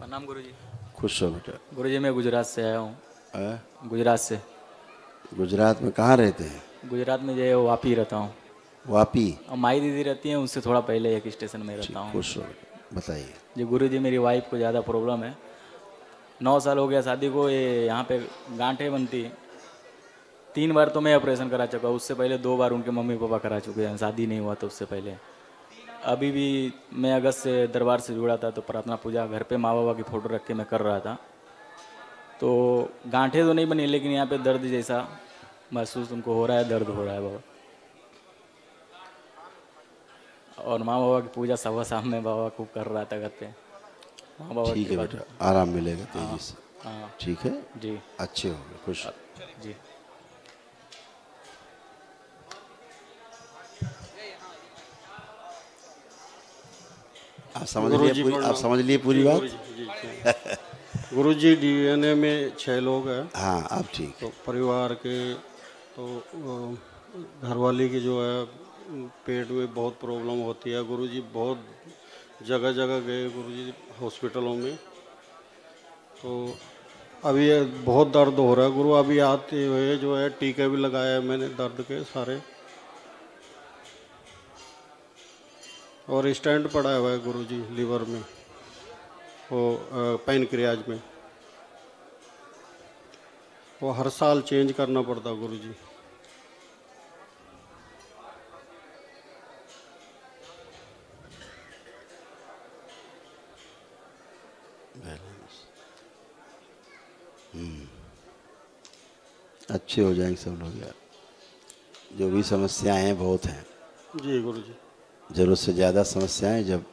प्रणाम गुरुजी। खुश हो बेटा। गुरुजी मैं गुजरात से आया हूँ। गुजरात से। गुजरात में कहाँ रहते हैं? गुजरात में जो है वापी रहता हूँ। वापी? और माई दीदी रहती हैं, उससे थोड़ा पहले एक स्टेशन में ठीक, रहता हूँ। खुश हो बेटा, बताइए। जी गुरुजी, मेरी वाइफ को ज़्यादा प्रॉब्लम है। 9 साल हो गया शादी को। ये यहाँ पे गांठें बनती। 3 बार तो मैं ऑपरेशन करा चुका, उससे पहले 2 बार उनके मम्मी पापा करा चुके हैं, शादी नहीं हुआ तो उससे पहले। अभी भी मैं अगस्त से दरबार से जुड़ा था, तो प्रार्थना पूजा घर पे माँ बाबा की फ़ोटो रख के मैं कर रहा था। तो गांठें तो नहीं बनी, लेकिन यहाँ पे दर्द जैसा महसूस उनको हो रहा है, दर्द हो रहा है बहुत। और माँ बाबा की पूजा सुबह शाम में बाबा को कर रहा था घर पे। माँ बाबा ठीक के है बाद बेटा, आराम मिलेगा तेजी हाँ से। हाँ ठीक है, जी अच्छे हो गए, खुश। जी। आप समझ लिए पूरी बात? गुरुजी डीएनए में 6 लोग हैं। हाँ, अब ठीक। तो परिवार के तो घरवाली की जो है पेट में बहुत प्रॉब्लम होती है गुरुजी। बहुत जगह जगह गए गुरुजी, हॉस्पिटलों में। तो अभी ये बहुत दर्द हो रहा है गुरु। अभी आते हुए जो है टीके भी लगाए हैं मैंने दर्द के सारे, और स्टैंड पड़ा हुआ है गुरुजी लीवर में, वो पैनक्रियाज में। वो हर साल चेंज करना पड़ता गुरुजी। अच्छे हो जाएंगे सब लोग यार। जो भी समस्याएं हैं बहुत हैं जी गुरुजी। ज़रूरत से ज़्यादा समस्याएं, जब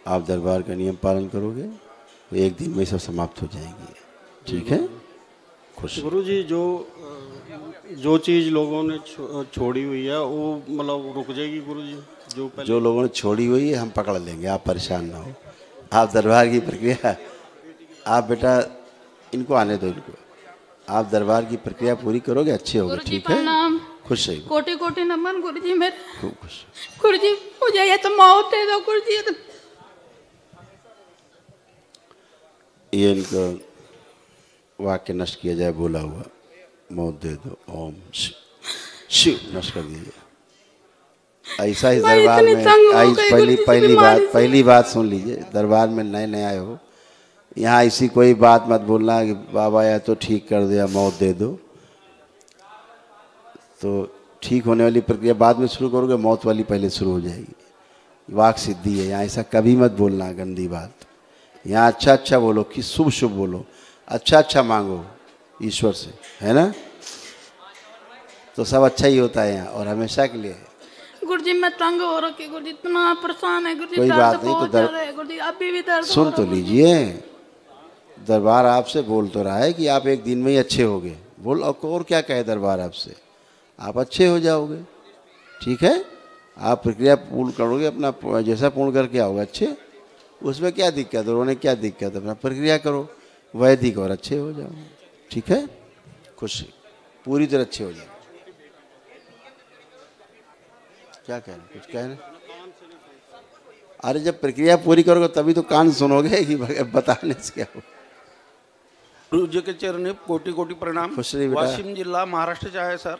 आप दरबार का नियम पालन करोगे तो एक दिन में सब समाप्त हो जाएंगी। ठीक है, खुश। गुरुजी जो चीज़ लोगों ने छोड़ी हुई है वो मतलब रुक जाएगी गुरुजी? जो लोगों ने छोड़ी हुई है हम पकड़ लेंगे, आप परेशान ना हो। आप दरबार की प्रक्रिया, आप बेटा इनको आने दो, इनको आप दरबार की प्रक्रिया पूरी करोगे, अच्छे होगे। ठीक है, खुश रहिए। कोटि कोटि नमन गुरुजी मेरे। खूब खुश। गुरुजी मुझे ये तो मौत दे दो गुरुजी। ये इनको वाक्य नष्ट किया जाए, बोला हुआ मौत दे दो, ओम शिव नष्ट कर दीजिए। ऐसा ही दरबार में पहली बात सुन लीजिए। दरबार में नए नए आए हो, यहाँ ऐसी कोई बात मत बोलना कि बाबा या तो ठीक कर दो या मौत दे दो। तो ठीक होने वाली प्रक्रिया बाद में शुरू करोगे, मौत वाली पहले शुरू हो जाएगी। वाक सिद्धि है यहाँ, ऐसा कभी मत बोलना गंदी बात। यहाँ अच्छा अच्छा बोलो, कि शुभ शुभ बोलो, अच्छा अच्छा मांगो ईश्वर से, है ना? तो सब अच्छा ही होता है यहाँ, और हमेशा के लिए है। गुरुजी मैं तंग हो रखी गुरुजी, इतना परेशान है गुरुजी। कोई बात नहीं, तो गुरुजी अभी भी दर्द सुन तो लीजिए। दरबार आपसे बोल तो रहा है कि आप एक दिन में ही अच्छे होगे। बोल, और क्या कहे दरबार आपसे? आप अच्छे हो जाओगे। ठीक है, आप प्रक्रिया पूर्ण करोगे, अपना जैसा पूर्ण करके आओगे अच्छे। उसमें क्या दिक्कत है, रोने क्या दिक्कत है? अपना प्रक्रिया करो वैदिक और अच्छे हो जाओ। ठीक है, खुशी पूरी तरह अच्छे हो जाओ। क्या कह रहे, कुछ कह रहे? अरे जब प्रक्रिया पूरी करोगे तभी तो कान सुनोगे कि बताने से क्या हो। गुरु जी के चरण कोटि कोटि प्रणाम। खुश रहिए बेटा। वाशिम जिला महाराष्ट्र से है सर।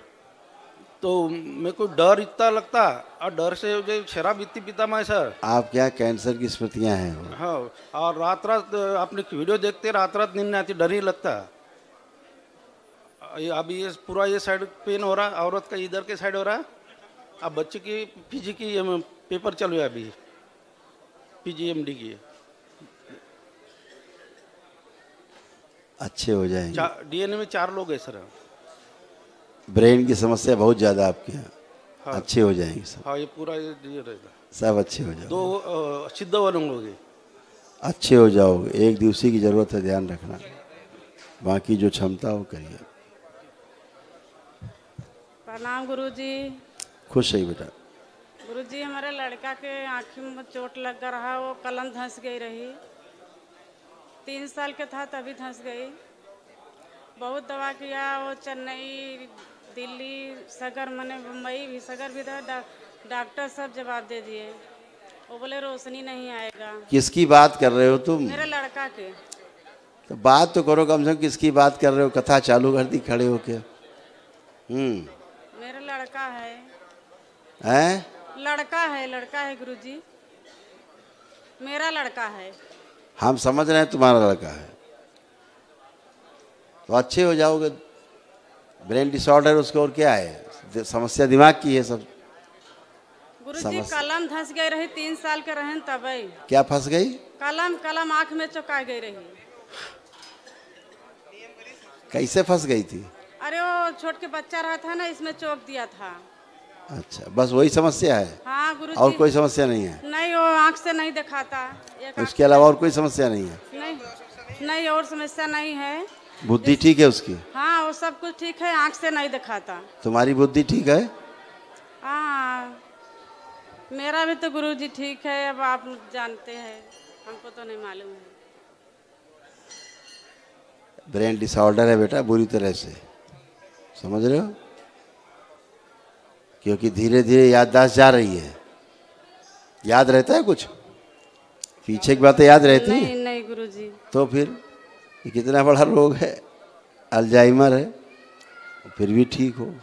तो मेरे को डर इतना लगता, और डर से जो शराब इतनी पीता मैं सर। आप क्या कैंसर की स्मृतियाँ हैं? हाँ, और रात रात आपने वीडियो देखते रात रात नींद नहीं आती, डर ही लगता। अभी ये पूरा ये साइड पेन हो रहा, औरत का इधर के साइड हो रहा। अब बच्चे की पीजी की पेपर चल रहा है अभी, पीजीएमडी की। अच्छे हो जाएंगे। डीएनए में 4 लोग हैं सर। ब्रेन की समस्या बहुत ज़्यादा आपके यहाँ। हाँ, अच्छे हो जाएंगे सब। हाँ, ये पूरा ये रहेगा, सब अच्छे हो जाओगे। 2 सिद्ध बनोगे, अच्छे हो जाओगे। एक दिवसी की ज़रूरत है, ध्यान रखना। बाकी जो क्षमता हो करिए। प्रणाम गुरुजी। खुश रहिए बेटा। गुरुजी हमारे लड़का के आँखी में चोट लग रहा, वो कलम धंस गई रही। 3 साल के था तभी धंस गई। बहुत दवा किया, वो चेन्नई, दिल्ली, सगर, मैंने मुंबई भी, सगर भी था। डॉक्टर सब जवाब दे दिए। वो बोले रोशनी नहीं आएगा। किसकी बात कर रहे हो तुम? मेरे लड़का के। तो बात तो करो कम से कम, किसकी बात कर रहे हो? कथा चालू कर दी खड़े होके। मेरा लड़का है। हैं? लड़का है गुरुजी, मेरा लड़का है। हम समझ रहे हैं तुम्हारा लड़का है, तो अच्छे हो जाओगे। ब्रेन डिसऑर्डर उसको और क्या है? समस्या दिमाग की है सब। गुरुजी कलम धंस गई रही, 3 साल के रहन तबे। क्या फंस गई? कलम आँख में चौंका गई रही। कैसे फंस गई थी? अरे वो छोट के बच्चा रहा था ना, इसमें चौक दिया था। अच्छा, बस वही समस्या है? हाँ गुरुजी। और कोई समस्या नहीं है? नहीं, वो आँख से नहीं दिखाता। उसके अलावा और कोई समस्या नहीं है? नहीं और समस्या नहीं है। बुद्धि ठीक है उसकी? हाँ वो सब कुछ ठीक है, आँख से नहीं दिखाता। तुम्हारी बुद्धि ठीक है? हाँ मेरा भी तो गुरुजी ठीक है, अब आप जानते हैं, हमको तो नहीं मालूम है। ब्रेन डिसऑर्डर है बेटा, बुरी तरह से, समझ रहे हो? क्योंकि धीरे धीरे याददाश्त जा रही है। याद रहता है कुछ? पीछे की बातें याद रहती है? नहीं गुरुजी। तो फिर ये कितना बड़ा रोग है, अल्जाइमर है, फिर भी ठीक हो।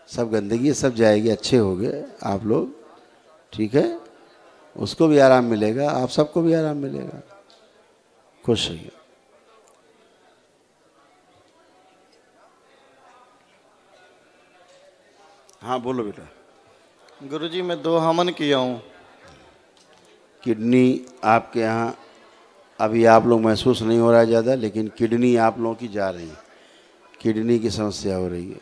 सब गंदगी सब जाएगी, अच्छे हो गए आप लोग, ठीक है? उसको भी आराम मिलेगा, आप सबको भी आराम मिलेगा। खुश रहिए। हाँ बोलो बेटा। गुरुजी मैं 2 हमन किया हूँ। किडनी आपके यहाँ अभी आप लोग महसूस नहीं हो रहा है ज़्यादा, लेकिन किडनी आप लोगों की जा रही है, किडनी की समस्या हो रही है।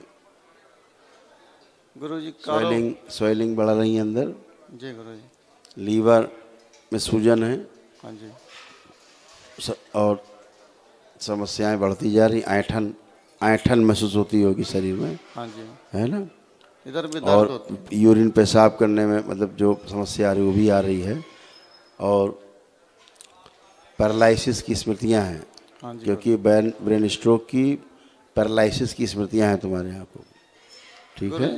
गुरुजी स्वेलिंग बढ़ रही है अंदर। जी गुरुजी। लीवर में सूजन है। हाँ जी। और समस्याएं बढ़ती जा रही, ऐंठन महसूस होती होगी शरीर में। हाँ जी। है ना? इधर भी दर्द और होती है। यूरिन पेशाब करने में मतलब जो समस्या आ रही है वो भी आ रही है। और पैरालिसिस की स्मृतियां हैं। हाँ जी। क्योंकि ब्रेन स्ट्रोक की पैरालिसिस की स्मृतियां हैं तुम्हारे यहाँ को, ठीक है?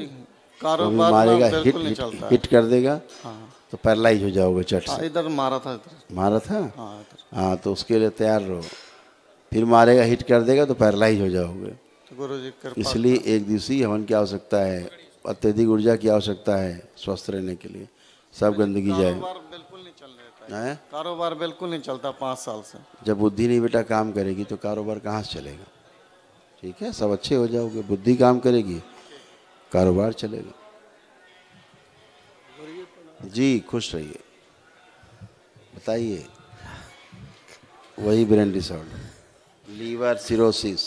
कारोबार मारेगा, बिल्कुल नहीं चलता है। हिट कर देगा। हाँ। तो पैरालाइज हो जाओगे चट से। इधर मारा था, इधर मारा था। हाँ इधर। हाँ तो उसके लिए तैयार रहो। फिर मारेगा, हिट कर देगा तो पैरालाइज हो जाओगे। तो गुरुजी कृपा। इसलिए एक दिवसीय हवन की आवश्यकता है, अत्यधिक ऊर्जा की आवश्यकता है स्वस्थ रहने के लिए। सब गंदगी जाए। कारोबार बिल्कुल नहीं चल रहा है? कारोबार बिल्कुल नहीं चलता 5 साल से। जब बुद्धि नहीं बेटा काम करेगी तो कारोबार कहाँ से चलेगा? ठीक है, सब अच्छे हो जाओगे। बुद्धि काम करेगी, कारोबार चलेगा। जी खुश रहिए। बताइए। वही ब्रेन डिसऑर्डर, लीवर सिरोसिस।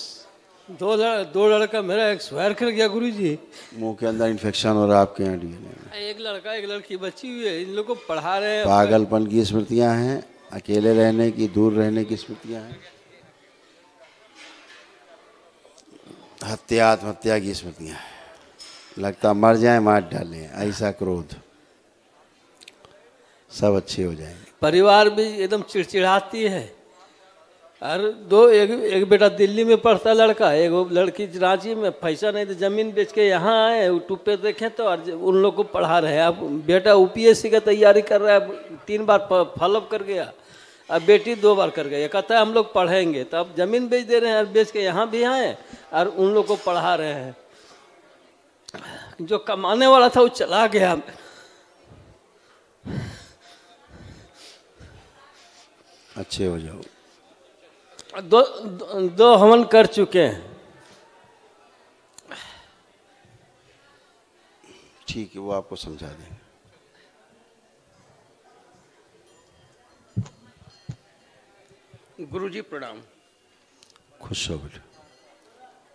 2 लड़का मेरा एक्सपायर कर गया गुरुजी। मुंह के अंदर इन्फेक्शन हो रहा है आपके यहाँ डीएनए में। एक लड़का एक लड़की बची हुई है, इन लोग को पढ़ा रहे हैं। पागलपन की स्मृतियां हैं, अकेले रहने की, दूर रहने की स्मृतियां हैं, आत्महत्या की स्मृतियां हैं। लगता मर जाए, मार डालें, ऐसा क्रोध। सब अच्छे हो जाएंगे। परिवार भी एकदम चिड़चिड़ाती है। और एक बेटा दिल्ली में पढ़ता लड़का, एक लड़की रांची में। पैसा नहीं तो जमीन बेच के यहाँ आए, यूट्यूब पे देखे तो और उन लोग को पढ़ा रहे हैं। अब बेटा यूपीएससी का तैयारी कर रहा है, 3 बार फॉलोअप कर गया। अब बेटी 2 बार कर गई। कहता है हम लोग पढ़ेंगे, तो अब जमीन बेच दे रहे हैं और बेच के यहाँ भी आए और उन लोग को पढ़ा रहे हैं। जो कमाने वाला था वो चला गया। अच्छे हो जाओ। दो हवन कर चुके हैं। ठीक है, वो आपको समझा देंगे। गुरुजी प्रणाम। खुश हो बेटा।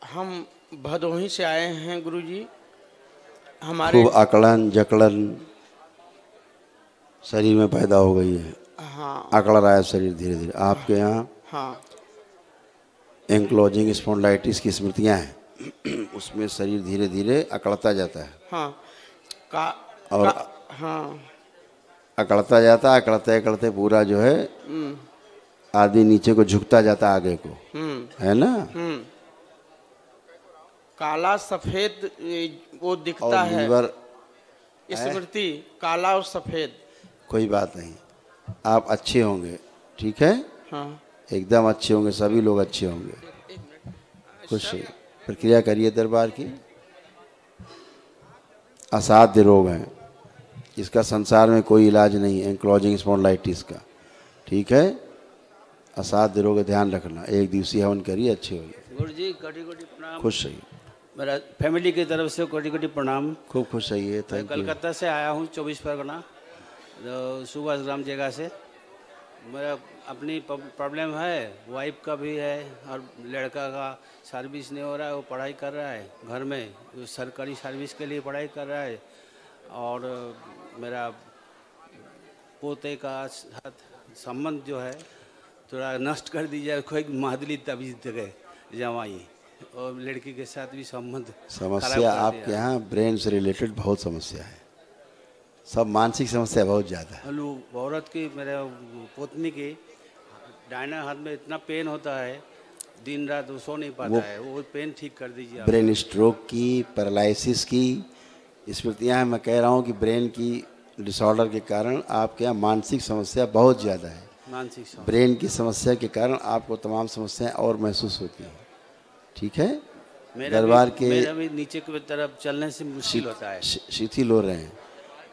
हम भदोही से आए हैं गुरुजी। हमारे खूब अकड़न जकड़न शरीर में पैदा हो गई है। हाँ। अकड़ रहा है शरीर धीरे धीरे आपके यहाँ। हाँ। एंक्लोजिंग स्पॉन्डिलाइटिस की स्मृतियाँ हैं, उसमें शरीर धीरे धीरे अकड़ता जाता है। हाँ। हाँ। अकड़ता जाता है, अकड़ते अकड़ते पूरा जो है आदमी नीचे को झुकता जाता है आगे को, है ना? काला सफेद वो दिखता है। स्मृति, काला और सफेद। कोई बात नहीं, आप अच्छे होंगे, ठीक है? हाँ एकदम अच्छे होंगे, सभी लोग अच्छे होंगे। खुश रहिए, प्रक्रिया करिए दरबार की। असाध्य रोग हैं, इसका संसार में कोई इलाज नहीं है, एंक्लोजिंग स्पॉन्डिलाइटिस का, ठीक है? असाध्य रोग है, ध्यान रखना। एक दिवसीय हवन करिए, अच्छे होइए। गुरु जी कोटि कोटि प्रणाम। खुश रहिए, मेरा फैमिली की तरफ से कोटि कोटि प्रणाम। खूब खुश रहिए। मैं थैंक यू। कलकत्ता से आया हूँ, 24 परगना, सुभाष ग्राम जगह से। मेरा अपनी प्रॉब्लम है, वाइफ का भी है, और लड़का का सर्विस नहीं हो रहा है, वो पढ़ाई कर रहा है घर में, वो सरकारी सर्विस के लिए पढ़ाई कर रहा है। और मेरा पोते का साथ संबंध जो है थोड़ा नष्ट कर दीजिए, कोई मादली तबीज जगह जमाई, और लड़की के साथ भी संबंध समस्या आपके यहाँ ब्रेन से रिलेटेड बहुत समस्या है, सब मानसिक समस्या बहुत ज़्यादा है। हेलो, औरत की, मेरे पत्नी की दाहिना हाथ में इतना पेन होता है, दिन रात वो सो नहीं पाता है, वो पेन ठीक कर दीजिए आप। ब्रेन स्ट्रोक की, पैरालिसिस की स्मृतियाँ हैं। मैं कह रहा हूँ कि ब्रेन की डिसऑर्डर के कारण आपके यहाँ मानसिक समस्या बहुत ज़्यादा है। मानसिक समस्या, ब्रेन की समस्या के कारण आपको तमाम समस्याएं और महसूस होती हैं, ठीक है? दरबार के मेरा भी नीचे की तरफ चलने से मुश्किल होता है, शिथिल हो रहे हैं,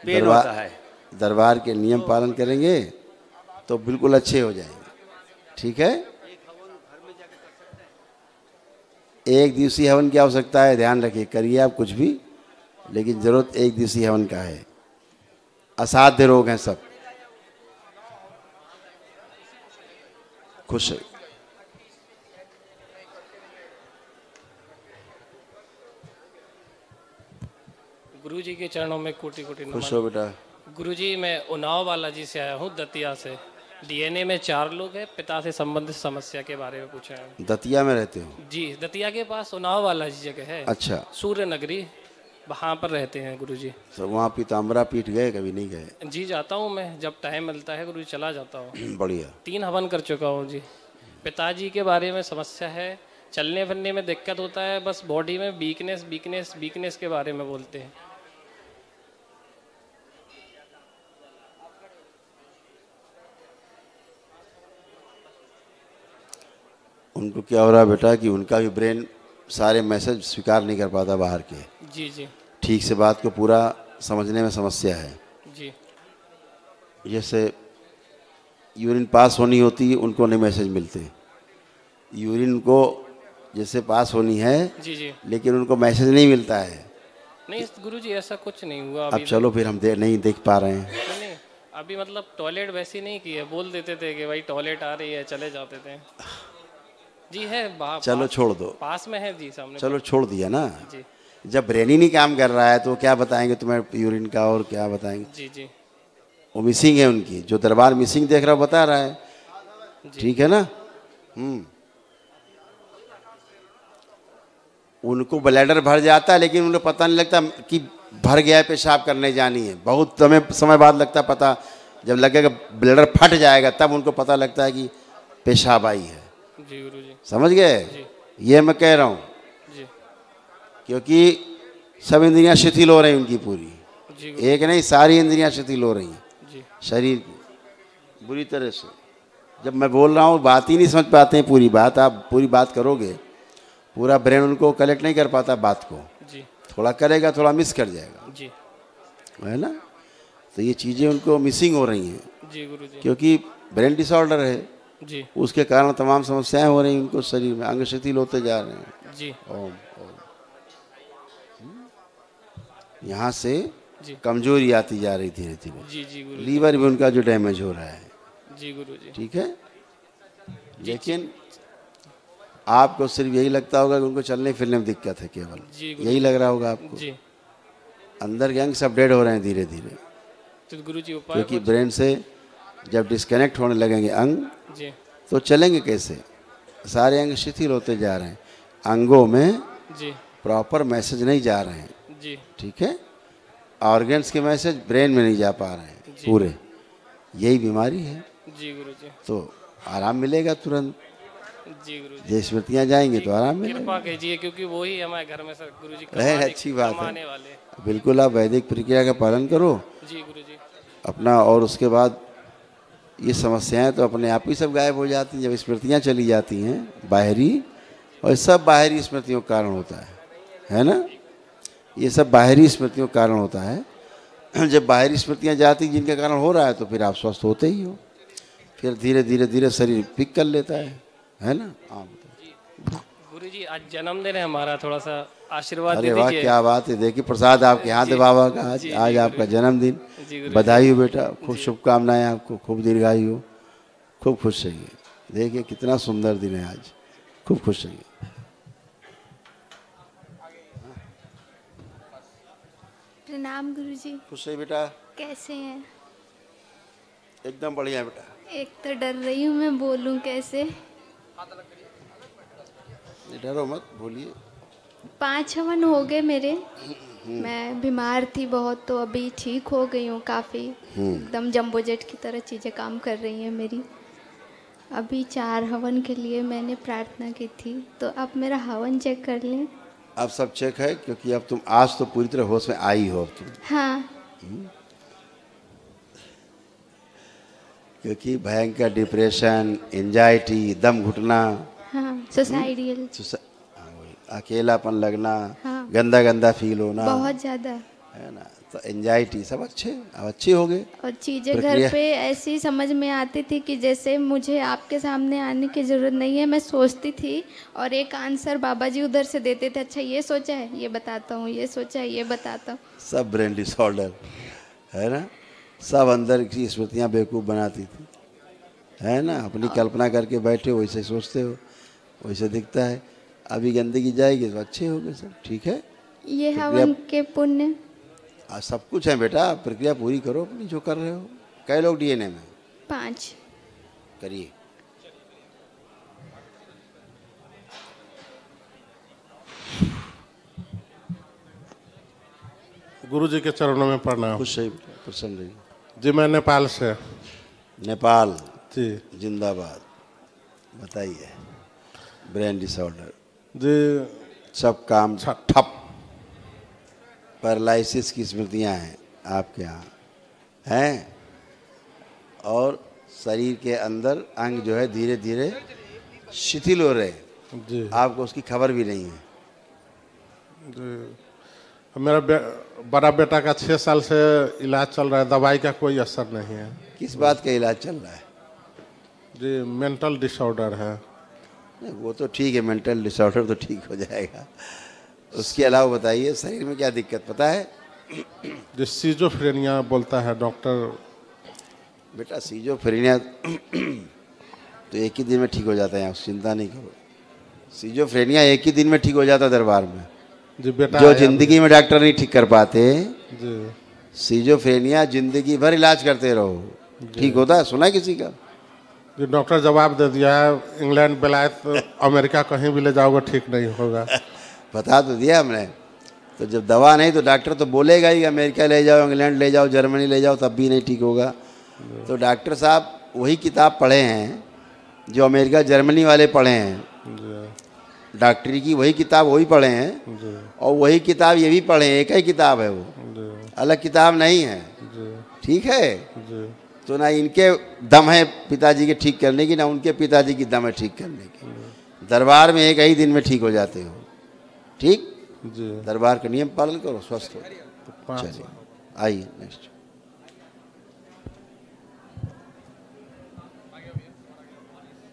पेन होता है। दरबार के नियम पालन करेंगे तो बिल्कुल अच्छे हो जाएंगे, ठीक है? एक दिवसीय हवन की आवश्यकता है, ध्यान रखिए, करिए आप कुछ भी, लेकिन जरूरत एक दिवसीय हवन का है। असाध्य रोग हैं सब। खुश है। गुरुजी के चरणों में कोटि कोटि नमन। खुश हो बेटा। गुरुजी, मैं उन्नाव बालाजी से आया हूँ, दतिया से। डीएनए में 4 लोग हैं, पिता से संबंधित समस्या के बारे में पूछा है। दतिया में रहते हो? जी, दतिया के पास उन्नाव बालाजी जगह है। अच्छा, सूर्य नगरी, वहाँ पर रहते हैं गुरुजी। तो वहाँ पीताम्बरा पीठ गए, कभी नहीं गए? जी, जाता हूँ मैं, जब टाइम मिलता है गुरुजी चला जाता हूँ। बढ़िया। 3 हवन कर चुका हूँ जी। पिताजी के बारे में समस्या है, चलने फिरने में दिक्कत होता है, बस बॉडी में वीकनेस वीकनेस वीकनेस के बारे में बोलते हैं। उनको क्या हो रहा है बेटा कि उनका भी ब्रेन सारे मैसेज स्वीकार नहीं कर पाता बाहर के, जी जी ठीक से बात को पूरा समझने में समस्या है। जी। जैसे यूरिन पास होनी होती, उनको नहीं मैसेज मिलते। यूरिन को जैसे पास होनी है, जी जी, लेकिन उनको मैसेज नहीं मिलता है। नहीं गुरुजी, ऐसा कुछ नहीं हुआ अब अभी। चलो फिर हम नहीं देख पा रहे हैं। नहीं, अभी मतलब टॉयलेट वैसे नहीं की है, बोल देते थे कि भाई टॉयलेट आ रही है, चले जाते थे। जी है, चलो छोड़ दो, पास में है जी, सामने। चलो छोड़ दिया ना। जी जब ब्रेन ही नहीं काम कर रहा है तो क्या बताएंगे तुम्हें यूरिन का, और क्या बताएंगे? जी जी वो मिसिंग है उनकी, जो दरबार मिसिंग देख रहा बता रहा है, ठीक है ना? उनको ब्लैडर भर जाता है, लेकिन उनको पता नहीं लगता कि भर गया है, पेशाब करने जानी है। बहुत समय बाद लगता पता, जब लगेगा ब्लैडर फट जाएगा तब उनको पता लगता है कि पेशाब आई है। जी गुरुजी, समझ गए? ये मैं कह रहा हूँ, जी क्योंकि सब इंद्रियां शिथिल हो रही उनकी पूरी, जी एक नहीं सारी इंद्रियां शिथिल हो रही हैं जी। शरीर की बुरी तरह से। जब मैं बोल रहा हूँ बात ही नहीं समझ पाते हैं पूरी बात। आप पूरी बात करोगे, पूरा ब्रेन उनको कलेक्ट नहीं कर पाता बात को, जी थोड़ा करेगा, थोड़ा मिस कर जाएगा, जी है ना? तो ये चीज़ें उनको मिसिंग हो रही हैं, जी गुरुजी, क्योंकि ब्रेन डिसऑर्डर है, जी उसके कारण तमाम समस्याएं हो रही हैं उनको, शरीर में अंग शिथिल होते जा रहे हैं। जी ओम ओम। यहाँ से जी कमजोरी आती जा रही धीरे धीरे। जी जी गुरुजी, लीवर भी उनका जो डैमेज हो रहा है, जी गुरुजी, ठीक है? लेकिन आपको सिर्फ यही लगता होगा कि उनको चलने फिरने में दिक्कत है, केवल जी यही लग रहा होगा आपको। जी। अंदर के अंग सब डेड हो रहे हैं धीरे धीरे, तो गुरुजी उपाय क्योंकि ब्रेन से जब डिस्कनेक्ट होने लगेंगे अंग, जी तो चलेंगे कैसे? सारे अंग शिथिल होते जा रहे हैं, अंगों में जी प्रॉपर मैसेज नहीं जा रहे हैं, जी ठीक है? ऑर्गन्स के मैसेज ब्रेन में नहीं जा पा रहे हैं जी। पूरे, यही बीमारी है। जी गुरुजी, तो आराम मिलेगा तुरंत। जी गुरुजी, ये स्मृतियाँ जाएंगी तो आराम मिलेगा। कृपा कीजिए क्योंकि वो ही हमारे घर में सर गुरुजी अच्छी बात कमाने है। वाले। बिल्कुल आप वैदिक प्रक्रिया का पालन करो जी गुरुजी, अपना, और उसके बाद ये समस्याएं तो अपने आप ही सब गायब हो जाती हैं जब स्मृतियाँ चली जाती हैं बाहरी। और सब बाहरी स्मृतियों के कारण होता है ना? ये सब बाहरी स्मृतियों के कारण होता है। जब बाहरी स्मृतियाँ जाती जिनके कारण हो रहा है तो फिर आप स्वस्थ होते ही हो, फिर धीरे धीरे धीरे शरीर पिक कर लेता है ना? हाँ गुरुजी आज जन्मदिन है हमारा, थोड़ा सा आशीर्वाद दे अरे वाह, दीजिए। क्या बात है। देखिए प्रसाद आपके हाथ है बाबा का आज। आज आपका जन्मदिन, बधाई हो बेटा, खूब शुभकामनाएं आपको, खूब दीर्घायु हो, खूब खुश रहिए। देखिए कितना सुंदर दिन है आज, खूब खुश रहिए। प्रणाम गुरुजी। खुश रहिए बेटा। कैसे हैं? एकदम बढ़िया बेटा। एक तो डर रही हूँ मैं, बोलूँ कैसे? डरो मत, बोलिए। 5 हवन हो गए मेरे। मैं बीमार थी बहुत, तो अभी ठीक हो गई हूँ काफ़ी। एकदम जंबो जेट की तरह चीज़ें काम कर रही हैं मेरी। अभी 4 हवन के लिए मैंने प्रार्थना की थी, तो अब मेरा हवन चेक कर लें। अब सब चेक है क्योंकि अब तुम आज तो पूरी तरह होश में आई हो अब तुम। हाँ। क्योंकि भयंकर डिप्रेशन, एंजाइटी, दम घुटना, हाँ, सुसाइडियल, अकेलापन लगना, हाँ, गंदा गंदा फील होना, बहुत ज़्यादा है ना? तो एंजाइटी सब अच्छे हो गए। और चीज़ें घर पे ऐसी समझ में आती थी कि जैसे मुझे आपके सामने आने की ज़रूरत नहीं है। मैं सोचती थी और एक आंसर बाबा जी उधर से देते थे, अच्छा ये सोचा है, ये बताता हूँ, ये सोचा है, ये बताता हूँ। सब ब्रेन डिसऑर्डर है ना? सब अंदर की स्मृतियाँ बेवकूफ़ बनाती थी, है ना? अपनी कल्पना करके बैठे हो, वैसे सोचते हो, वैसे दिखता है। अभी गंदगी जाएगी तो अच्छे हो गए सब, ठीक है? ये हवन के पुण्य सब कुछ है बेटा, प्रक्रिया पूरी करो अपनी जो कर रहे हो। कई लोग डीएनए में? 5 करिए। गुरुजी के चरणों में प्रणाम। खुश रहिए, प्रसन्न रहिए। जी मैं नेपाल से। नेपाल जी जिंदाबाद। बताइए। ब्रेन डिसऑर्डर जी, सब काम ठप, पैरालिसिस की स्मृतियाँ हैं आपके यहाँ हैं, और शरीर के अंदर अंग जो है धीरे धीरे शिथिल हो रहे जी। आपको उसकी खबर भी नहीं है। जी मेरा बड़ा बेटा का 6 साल से इलाज चल रहा है, दवाई का कोई असर नहीं है। किस बात का इलाज चल रहा है? जी मेंटल डिसऑर्डर है। नहीं वो तो ठीक है, मेंटल डिसऑर्डर तो ठीक हो जाएगा। उसके अलावा बताइए शरीर में क्या दिक्कत पता है? जो सीजोफ्रेनिया बोलता है डॉक्टर। बेटा सीजोफ्रेनिया तो एक ही दिन में ठीक हो जाता है, आप चिंता नहीं करो। सीजोफ्रेनिया एक ही दिन में ठीक हो जाता है दरबार में। जी बेटा, जो जिंदगी में डॉक्टर नहीं ठीक कर पाते, जी सीजोफ्रेनिया जिंदगी भर इलाज करते रहो, ठीक होता है? सुना है किसी का? जी डॉक्टर जवाब दे दिया है, इंग्लैंड, बेलायत, अमेरिका कहीं भी ले जाओगे ठीक नहीं होगा। बता तो दिया हमने। तो जब दवा नहीं तो डॉक्टर तो बोलेगा ही, अमेरिका ले जाओ, इंग्लैंड ले जाओ, जर्मनी ले जाओ, तब भी नहीं ठीक होगा। तो डॉक्टर साहब वही किताब पढ़े हैं जो अमेरिका जर्मनी वाले पढ़े हैं, डॉक्टरी की वही किताब वही पढ़े हैं, और वही किताब ये भी पढ़े हैं। एक ही किताब है वो, अलग किताब नहीं है, ठीक है? तो ना इनके दम है पिताजी के ठीक करने की, ना उनके पिताजी की दम है ठीक करने की। दरबार में एक ही दिन में ठीक हो जाते हो, ठीक? दरबार का नियम पालन करो, स्वस्थ हो। चलिए आइए नेक्स्ट।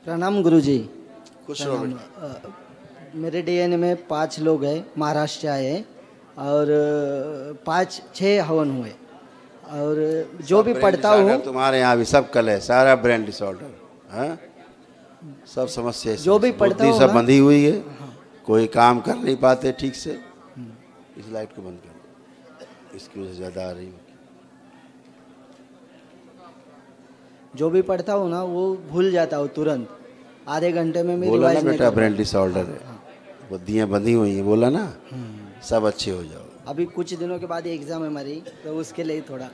प्रणाम गुरुजी। खुश रहो बेटा। मेरे डीएनए में 5 लोग हैं, महाराष्ट्र आए हैं, और 5-6 हवन हुए, और जो भी पढ़ता हूँ तुम्हारे यहाँ भी सब कल है, सारा ब्रेन डिसऑर्डर है, सब समस्या जो भी पढ़ता हूँ सब बंधी हुई है, कोई काम कर नहीं पाते ठीक से। इस लाइट को बंद कर दो, इसकी वजह से ज़्यादा आ रही है। जो भी पढ़ता हूँ ना वो भूल जाता हूँ तुरंत, आधे घंटे में मेरी बोला ना रिवाइज नहीं बेटा, कर ब्रेन डिसऑर्डर है, बुद्धियाँ बंधी हुई हैं, बोला ना, सब अच्छे हो जाओ। अभी कुछ दिनों के बाद एग्जाम है हमारी, तो उसके लिए थोड़ा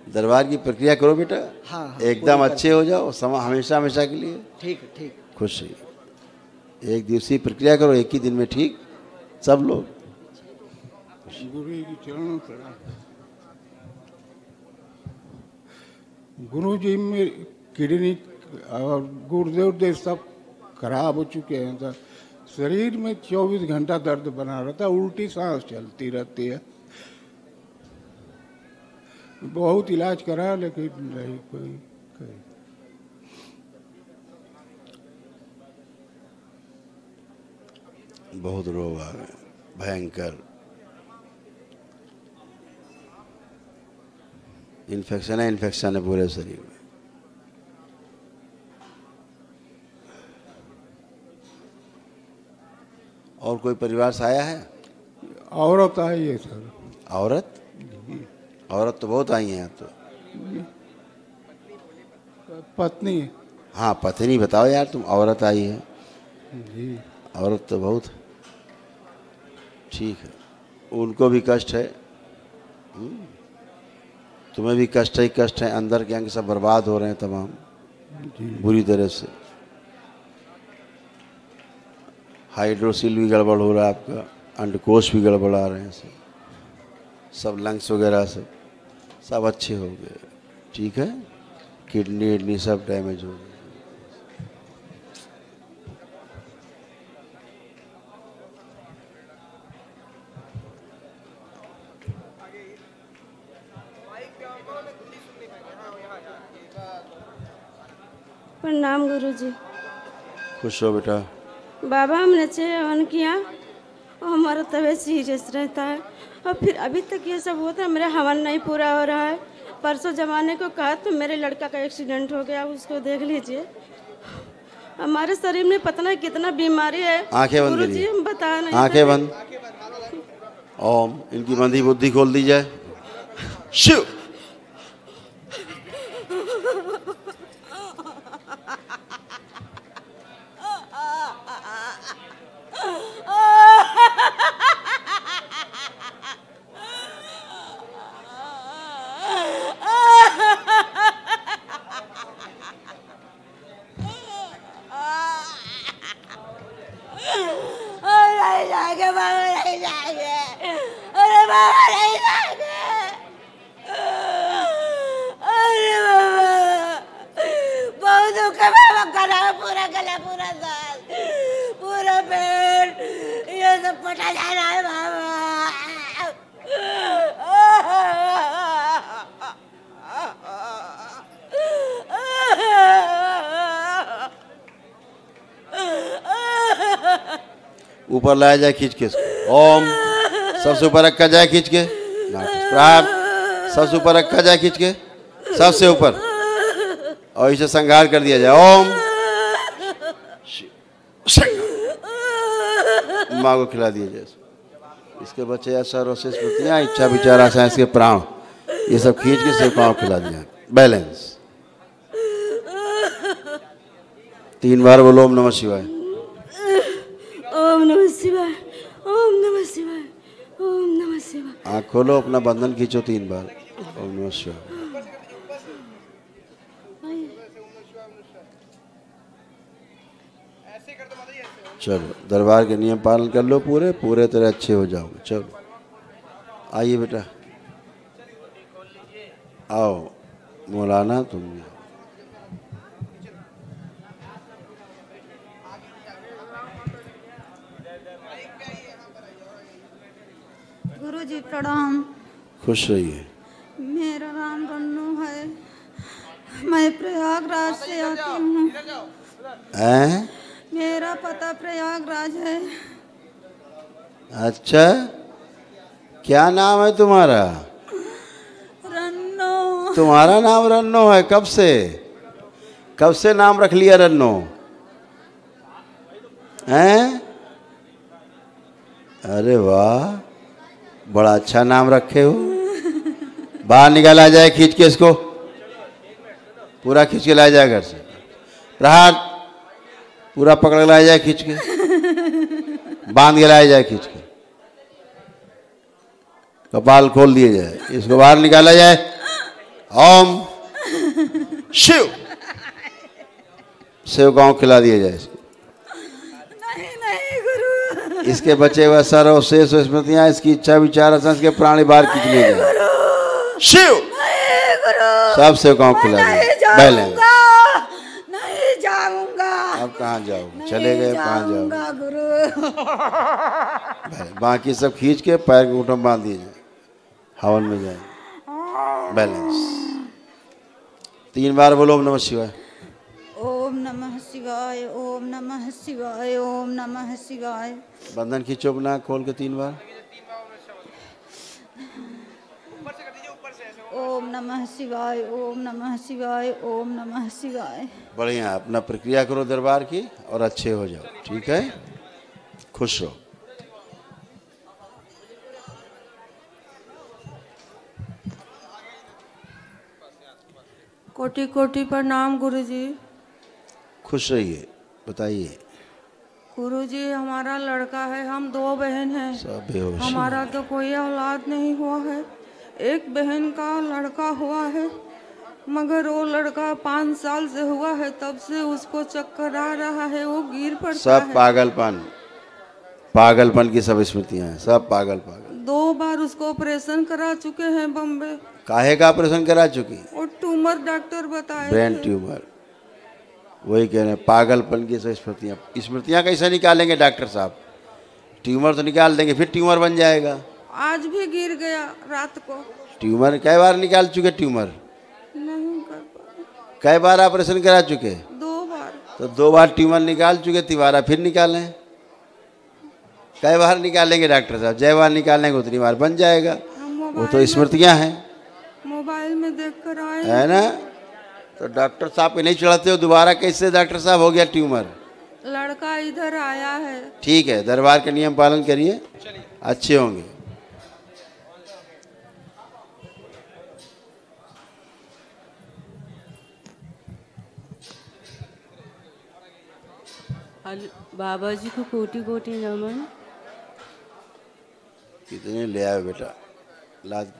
दरबार की प्रक्रिया करो बेटा। हाँ, एकदम अच्छे हो जाओ, हमेशा हमेशा के लिए। ठीक ठीक। खुश रहिए। एक दिवसीय प्रक्रिया करो, एक ही दिन में ठीक सब लोग। गुरु जी की चरणों प्रणाम। गुरु जी में किडनी और गुर्दे उर्दे सब खराब हो चुके हैं। तो शरीर में 24 घंटा दर्द बना रहता है, उल्टी सांस चलती रहती है। बहुत इलाज करा लेकिन नहीं कोई। बहुत रोग आ गए भयंकर। इन्फेक्शन है पूरे शरीर में। और कोई परिवार से आया है? औरत आई है सर। औरत? औरत तो बहुत आई हैं तो। पत्नी। हाँ पत्नी बताओ यार, तुम औरत आई है जी। औरत तो बहुत ठीक है। उनको भी कष्ट है, तुम्हें भी कष्ट है, अंदर के अंग सब बर्बाद हो रहे हैं तमाम बुरी तरह से। हाइड्रोसिल भी गड़बड़ हो रहा है आपका, अंडकोश भी गड़बड़ा रहे हैं सब लंग्स वगैरह सब अच्छे हो गए, ठीक है। किडनी सब डैमेज हो गए। प्रणाम गुरुजी। खुश हो बेटा। बाबा हमने 6 हवन किया और हमारा तबीयत सीरियस रहता है और फिर अभी तक ये सब होता है, मेरा हवन नहीं पूरा हो रहा है। परसों जमाने को कहा तो मेरे लड़का का एक्सीडेंट हो गया, उसको देख लीजिए। हमारे शरीर में पता नहीं कितना बीमारी है। आंखें बंद गुरुजी हम बता नहीं। आंखें बंद। ओम, इनकी बंधी बुद्धि खोल दी जाए। शिव। ऊपर लाया जाए खींच के। ओम, सबसे ऊपर रखा जाए खींच के। प्रहार, सबसे ऊपर रखा जाए खींच के, सबसे ऊपर, और इसे संहार कर दिया जाए। ओम, माँ को खिला दिया जाए। इसके बच्चे ऐसा रोशेष स्मृतियाँ, इच्छा विचार आशा, इसके प्राण, ये सब खींच के सिर्फ माँ को खिला दिया। बैलेंस। 3 बार बोलो ओम नमः शिवाय। ओम नमः शिवाय, ओम नमः शिवाय, ओम नमः शिवाय। आँख खोलो, अपना बंधन खींचो 3 बार। ओम नमः शिवाय। चलो, दरबार के नियम पालन कर लो, पूरे तरह अच्छे हो जाओगे। चलो आइए बेटा, आओ मौलाना तुम भी। गुरुजी प्रणाम। खुश रहिए। मेरा नाम रन्नू है, मैं प्रयागराज से आती हूँ। मेरा पता प्रयागराज है। अच्छा, क्या नाम है तुम्हारा? रन्नू। तुम्हारा नाम रन्नू है? कब से नाम रख लिया रन्नू? हैं? अरे वाह, बड़ा अच्छा नाम रखे हो। बाहर निकाला जाए खींच के, इसको पूरा खींच के लाया जाए घर से। प्रहार, पूरा पकड़ लाया जाए खींच के, बांध के लाया जाए खींच के, कपाल खोल दिए जाए, इसको बाहर निकाला जाए। ओम शिव, सेव गाँव खिला दिया जाए इसको। इसके बचे हुए सर और शेष और स्मृतियां, इसकी इच्छा विचार असंस के प्राणी बाहर खींचने जाए। शिव सब सेवकाओं खिला दिया। बैलेंस नहीं जाऊंगा। अब कहाँ जाओगे? चले गए, कहाँ जाओगे? गुरु बाकी सब खींच के पैर के घुटने बांध दिए जाए, हवन में जाए। बैलेंस 3 बार बोलो ओम नमः शिवाय। ओम नमः शिवाय, ओम नमः शिवाय, ओम नमः शिवाय। बंधन खींचो अपना खोल के 3 बार। ओम नमः शिवाय, ओम नमः शिवाय, ओम नमः शिवाय। बढ़िया, अपना प्रक्रिया करो दरबार की और अच्छे हो जाओ। ठीक है, खुश रहो। कोटि कोटि प्रणाम गुरुजी। खुश रहिए। बताइए। गुरुजी हमारा लड़का है, हम 2 बहन हैं। सब बेहोश। हमारा तो कोई औलाद नहीं हुआ है। एक बहन का लड़का हुआ है, मगर वो लड़का 5 साल से हुआ है, तब से उसको चक्कर आ रहा है, वो गिर पड़ता सब है। पागलपन की सब स्मृतियां हैं, सब पागल। 2 बार उसको ऑपरेशन करा चुके हैं बम्बे। काहे का ऑपरेशन करा चुकी? और ट्यूमर डॉक्टर बताए ब्रेन थे। ट्यूमर। वही कह रहे हैं, पागलपन की सब स्मृतियां कैसे निकालेंगे डॉक्टर साहब? ट्यूमर तो निकाल देंगे, फिर ट्यूमर बन जाएगा। आज भी गिर गया रात को। ट्यूमर कई बार निकाल चुके? ट्यूमर नहीं कर पाए। कई बार ऑपरेशन करा चुके? 2 बार। तो 2 बार ट्यूमर निकाल चुके, तिबारा फिर निकालें। कई बार निकालेंगे डॉक्टर साहब? जय बार निकालेंगे उतनी बार बन जाएगा। वो तो स्मृतियां हैं, मोबाइल में देख कर आए है ना? तो डॉक्टर साहब पे नहीं चढ़ाते हो, दोबारा कैसे डॉक्टर साहब हो गया ट्यूमर? लड़का इधर आया है। ठीक है, दरबार का नियम पालन करिए, अच्छे होंगे। बाबा जी को कोटि कोटि नमन। कितने ले आए बेटा?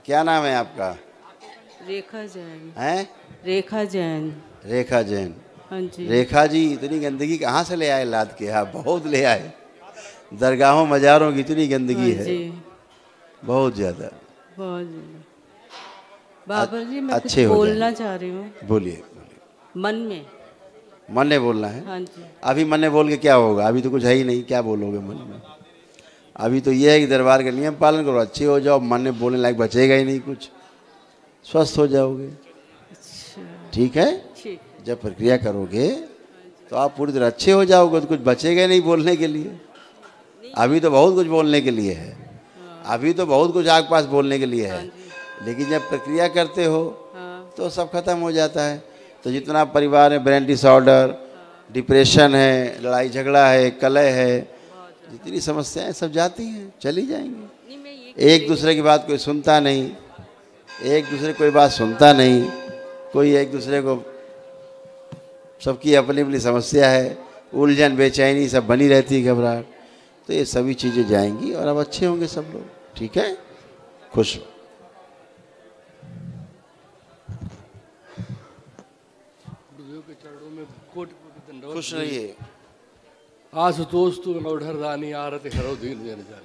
क्या नाम है आपका? रेखा जैन। हैं? रेखा जैन। रेखा जैन। हाँ जी। रेखा जी, इतनी गंदगी कहाँ से ले आए लाद के? आप बहुत ले आए। दरगाहों मज़ारों की इतनी गंदगी है, बहुत ज़्यादा। बहुत ज़्यादा। बाबा जी मैं अच्छे कुछ हो बोलना चाह रही हूँ। बोलिए। मन में बोलना है? हाँ जी। अभी मन में बोल के क्या होगा? अभी तो कुछ है ही नहीं, क्या बोलोगे मन में? अभी तो ये है कि दरबार का नियम पालन करो, अच्छे हो जाओ। मन में बोलने लायक बचेगा ही नहीं कुछ, स्वस्थ हो जाओगे। ठीक है? जब प्रक्रिया करोगे तो आप पूरी तरह अच्छे हो जाओगे, तो कुछ बचेगा नहीं बोलने के लिए। अभी तो बहुत कुछ बोलने के लिए है, अभी तो बहुत कुछ आग पास बोलने के लिए है, लेकिन जब प्रक्रिया करते हो तो सब खत्म हो जाता है। तो जितना परिवार में ब्रेन डिसऑर्डर, डिप्रेशन है, लड़ाई झगड़ा है, कलह है, जितनी समस्याएं सब जाती हैं, चली जाएंगी। एक दूसरे की बात कोई सुनता नहीं, एक दूसरे कोई बात सुनता नहीं, कोई एक दूसरे को, सबकी अपनी अपनी समस्या है, उलझन बेचैनी सब बनी रहती है, घबराहट। तो ये सभी चीज़ें जाएंगी और अब अच्छे होंगे सब लोग। ठीक है? खुश हो। खुश रहिए। आशुतोष तू नौढर रानी आरत हरो दीन जन जान।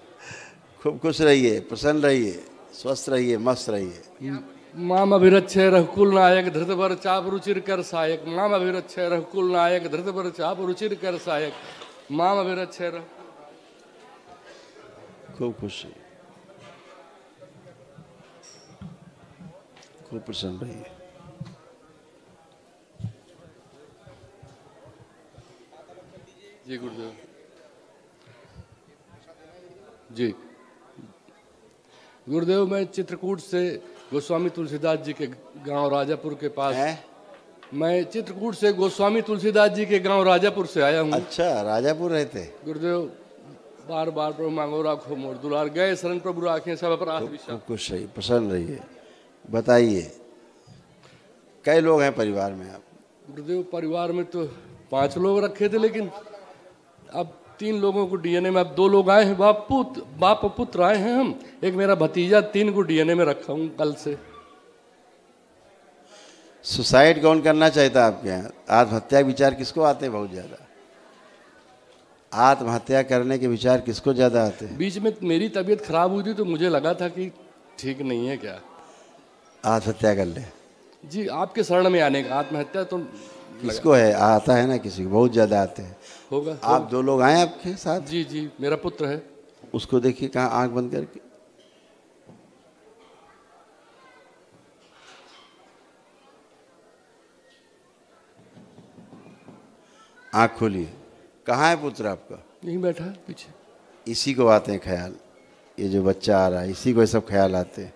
खूब खुश रहिए, प्रसन्न रहिए, स्वस्थ रहिए, मस्त रहिए। माम अभिरक्षय रघुकुल नायक धृतवर चाप रुचिर कर सायक। माम अभिरक्षय रघुकुल नायक धृतवर चाप रुचिर कर सायक। माम अभिरक्षय। खूब खुश रहिए, खूब प्रसन्न रहिए। जी गुरुदेव जी। गुरुदेव मैं चित्रकूट से गोस्वामी तुलसीदास जी के गांव राजापुर के पास मैं चित्रकूट से गोस्वामी तुलसीदास जी के गांव राजापुर से आया हूँ। अच्छा, राजापुर रहते? गुरुदेव बार बार प्रभु मांगो राखो मोर दुलार, गए शरण प्रभु राखें सब अपराध विचार। खुश रहिए, प्रसन्न रहिए। बताइए, कई लोग हैं परिवार में आप? गुरुदेव परिवार में तो 5 लोग रखे थे, लेकिन अब 3 लोगों को डीएनए में, अब 2 लोग आए हैं, बाप और पुत्र आए हैं हम, एक मेरा भतीजा, 3 को डीएनए में रखा हूँ कल से। सुसाइड कौन करना चाहता है आपके यहाँ? आत्महत्या के विचार किसको आते हैं बहुत ज़्यादा? आत्महत्या करने के विचार किसको ज़्यादा आते हैं? बीच में मेरी तबीयत खराब हुई थी तो मुझे लगा था कि ठीक नहीं है क्या, आत्महत्या कर ले। जी आपके शरण में आने का। आत्महत्या तो किसको है, आता है ना किसी को, बहुत ज़्यादा आते हैं। होगा। आप 2 लोग आए आपके साथ? जी जी, मेरा पुत्र है। उसको देखिए कहाँ, आंख बंद करके। आंख खोलिए। कहाँ है पुत्र आपका? यहीं बैठा है पीछे। इसी को आते हैं ख्याल, ये जो बच्चा आ रहा है इसी को ये सब ख्याल आते हैं।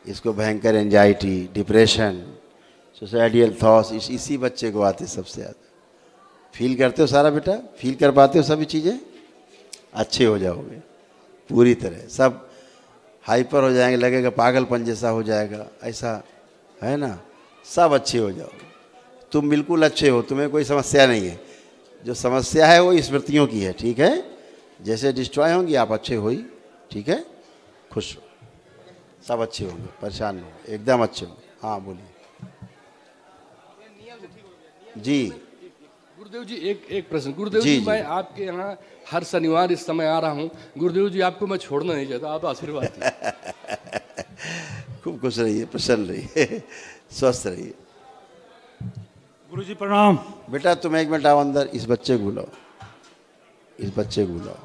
इसको भयंकर एंजाइटी, डिप्रेशन, सुसाइडियल थॉट्स इसी बच्चे को आते सबसे ज़्यादा। फील करते हो सारा बेटा? फील कर पाते हो सभी चीज़ें? अच्छे हो जाओगे पूरी तरह, सब हाइपर हो जाएंगे, लगेगा पागलपन जैसा हो जाएगा, ऐसा है ना, सब अच्छे हो जाओगे। तुम बिल्कुल अच्छे हो, तुम्हें कोई समस्या नहीं है। जो समस्या है वो स्मृतियों की है, ठीक है? जैसे डिस्ट्रॉय होंगी आप अच्छे हो ही, ठीक है? खुश हो, सब अच्छे होंगे, परेशान हो, एकदम अच्छे हो। हाँ बोलिए जी। गुरुदेव जी एक प्रश्न। गुरुदेव जी मैं आपके यहाँ हर शनिवार इस समय आ रहा हूँ। गुरुदेव जी आपको मैं छोड़ना नहीं चाहता, आप आशीर्वाद दीजिए। खूब खुश रहिए, प्रसन्न रहिए, स्वस्थ रहिए। गुरुजी प्रणाम। बेटा तुम 1 मिनट आओ अंदर, इस बच्चे को बुलाओ, इस बच्चे को बुलाओ।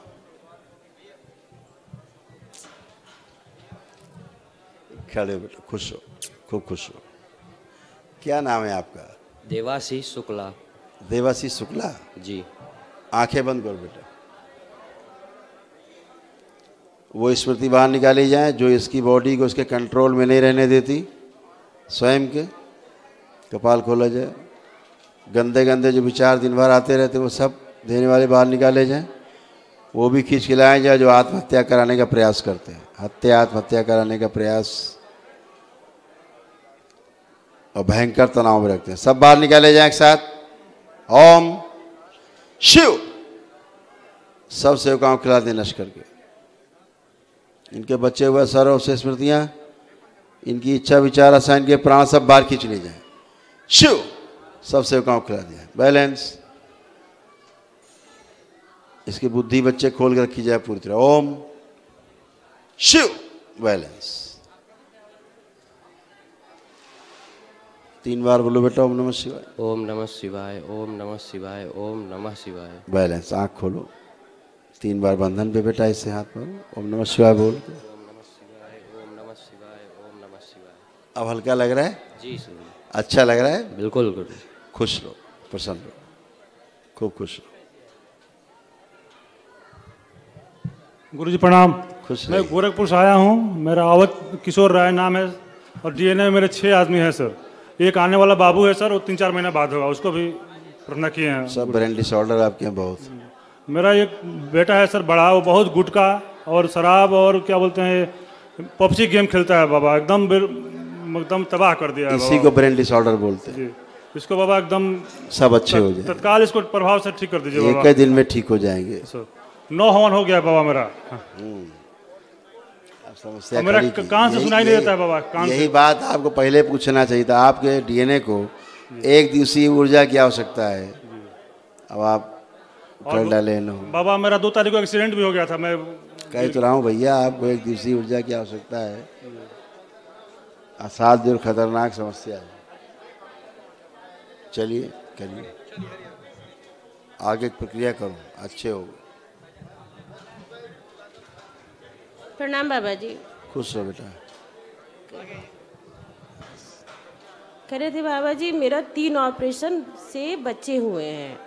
खड़े हो बेटा, खुश हो, खूब खुश हो। क्या नाम है आपका? देवाशीष शुक्ला। देवाशीष शुक्ला जी। आंखें बंद करो बेटा। वो स्मृति बाहर निकाली जाए जो इसकी बॉडी को उसके कंट्रोल में नहीं रहने देती, स्वयं के। कपाल खोला जाए, गंदे गंदे जो विचार दिन भर आते रहते वो सब देने वाले बाहर निकाले जाएं। वो भी खींच के लाए जाए जो आत्महत्या कराने का प्रयास करते हैं, आत्महत्या कराने का प्रयास और भयंकर तनाव में रखते हैं, सब बाहर निकाले जाए एक साथ। ओम शिव। सब सेवकाओं खिला दें नष्ट करके। इनके बचे हुए सर्व से स्मृतियाँ, इनकी इच्छा विचार आशा, इनके प्राण सब बाहर खींच ले जाए। शिव। सब सेवकाओं खिला दिया। बैलेंस। इसकी बुद्धि बच्चे खोल के रखी जाए पूरी तरह। ओम शिव। बैलेंस। 3 बार बोलो बेटा, ओम नमः शिवाय। ओम नमः शिवाय, ओम नमः शिवाय, ओम नमः शिवाय। बैलेंस। आँख खोलो। 3 बार बंधन पे बेटा इससे हाथ मारो, ओम नमः शिवाय बोल के। ओम नमः शिवाय, ओम नमः शिवाय, ओम नमः शिवाय। अब हल्का लग रहा है? जी सर। अच्छा लग रहा है? बिल्कुल गुरु। खुश रहो, प्रसन्न रहो, खूब खुश रहो। गुरुजी प्रणाम। खुश मैं गोरखपुर से आया हूँ, मेरा अवध किशोर राय नाम है और डीएनए में मेरे 6 आदमी हैं सर। एक आने वाला बाबू है सर, वो 3-4 महीने बाद होगा, उसको भी प्रार्थना किए हैं। सब ब्रेन डिसऑर्डर आपके यहाँ बहुत। मेरा एक बेटा है सर बड़ा, वो बहुत गुटखा और शराब और क्या बोलते हैं पबजी गेम खेलता है बाबा, एकदम तबाह कर दिया है। इसी को ब्रेन डिसऑर्डर बोलते हैं। इसको बाबा एकदम सब अच्छे हो जाए, तत्काल इसको प्रभाव से ठीक कर दीजिए बाबा। 1 दिन में ठीक हो जाएंगे। 9 हवन हो गया बाबा मेरा। समस्या मेरा कान से सुनाई नहीं देता है बाबा, कान यही बात आपको पहले पूछना चाहिए था। आपके डीएनए को 1 दिवसीय ऊर्जा की आवश्यकता है, अब आप कर डाले न। बाबा मेरा 2 तारीख को एक्सीडेंट भी हो गया था। मैं कह तो रहा हूँ भैया, आपको 1 दिवसीय ऊर्जा की आवश्यकता है। असाध्य और खतरनाक समस्या है। चलिए करिए, आगे प्रक्रिया करो, अच्छे हो। प्रणाम बाबा जी। खुश रहो बेटा। कह रहे थे बाबा जी मेरा 3 ऑपरेशन से बच्चे हुए हैं।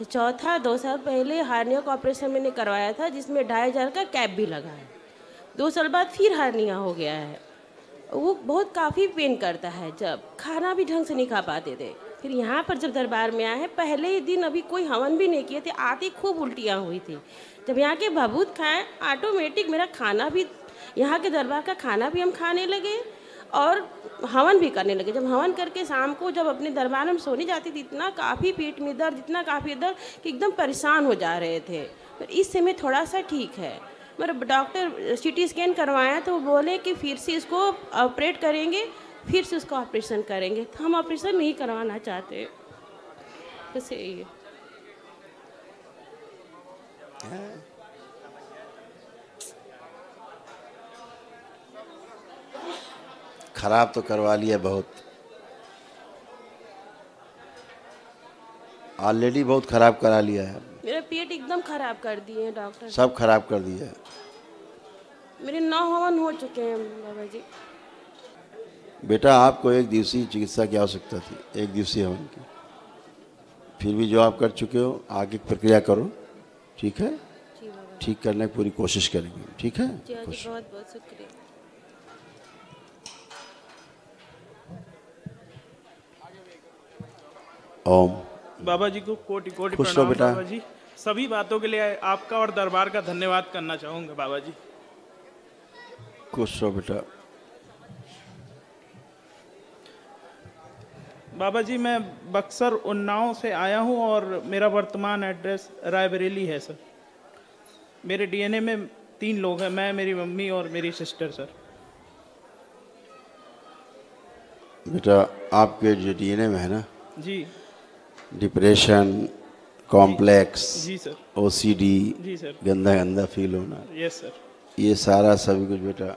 चौथा 2 साल पहले हार्निया का ऑपरेशन मैंने करवाया था, जिसमें 2500 का कैप भी लगा है। 2 साल बाद फिर हार्निया हो गया है। वो बहुत काफ़ी पेन करता है, जब खाना भी ढंग से नहीं खा पाते थे। फिर यहाँ पर जब दरबार में आए हैं, पहले ही दिन अभी कोई हवन भी नहीं किए थे, आते खूब उल्टियाँ हुई थी। जब यहाँ के भभूत खाएं, ऑटोमेटिक मेरा खाना भी, यहाँ के दरबार का खाना भी हम खाने लगे और हवन भी करने लगे। जब हवन करके शाम को जब अपने दरबार में सोने जाती थी, इतना काफ़ी पेट में दर्द, इतना काफ़ी दर्द कि एकदम परेशान हो जा रहे थे। पर इस समय थोड़ा सा ठीक है। मेरा डॉक्टर सीटी स्कैन करवाया तो वो बोले कि फिर से इसको ऑपरेट करेंगे, फिर से उसका ऑपरेशन करेंगे। तो हम ऑपरेशन नहीं करवाना चाहते, बस यही है। खराब तो करवा लिया बहुत, ऑलरेडी बहुत खराब करा लिया है। मेरा पेट एकदम खराब कर दिए हैं डॉक्टर। सब खराब कर दिया है। मेरे 9 हवन हो चुके हैं बाबा जी। बेटा आपको एक दिवसीय चिकित्सा की आवश्यकता थी, एक दिवसीय हवन की। फिर भी जो आप कर चुके हो आगे प्रक्रिया करो, ठीक है? ठीक करने की पूरी कोशिश करेंगे, ठीक है? बहुत बहुत शुक्रिया। ओम। बाबा जी को कोटि कोटि खुश रहो प्रणाम बेटा। बाबा जी। सभी बातों के लिए आपका और दरबार का धन्यवाद करना चाहूँगा बाबा जी। खुश रहो बेटा। बाबा जी मैं बक्सर उन्नाव से आया हूँ और मेरा वर्तमान एड्रेस रायबरेली है सर। मेरे डीएनए में 3 लोग हैं, मैं, मेरी मम्मी और मेरी सिस्टर सर। बेटा आपके जो डीएनए में है ना, जी डिप्रेशन, कॉम्प्लेक्स, जी सर, ओसीडी, जी सर, गंदा गंदा फील होना, यस सर, ये सारा सभी कुछ बेटा,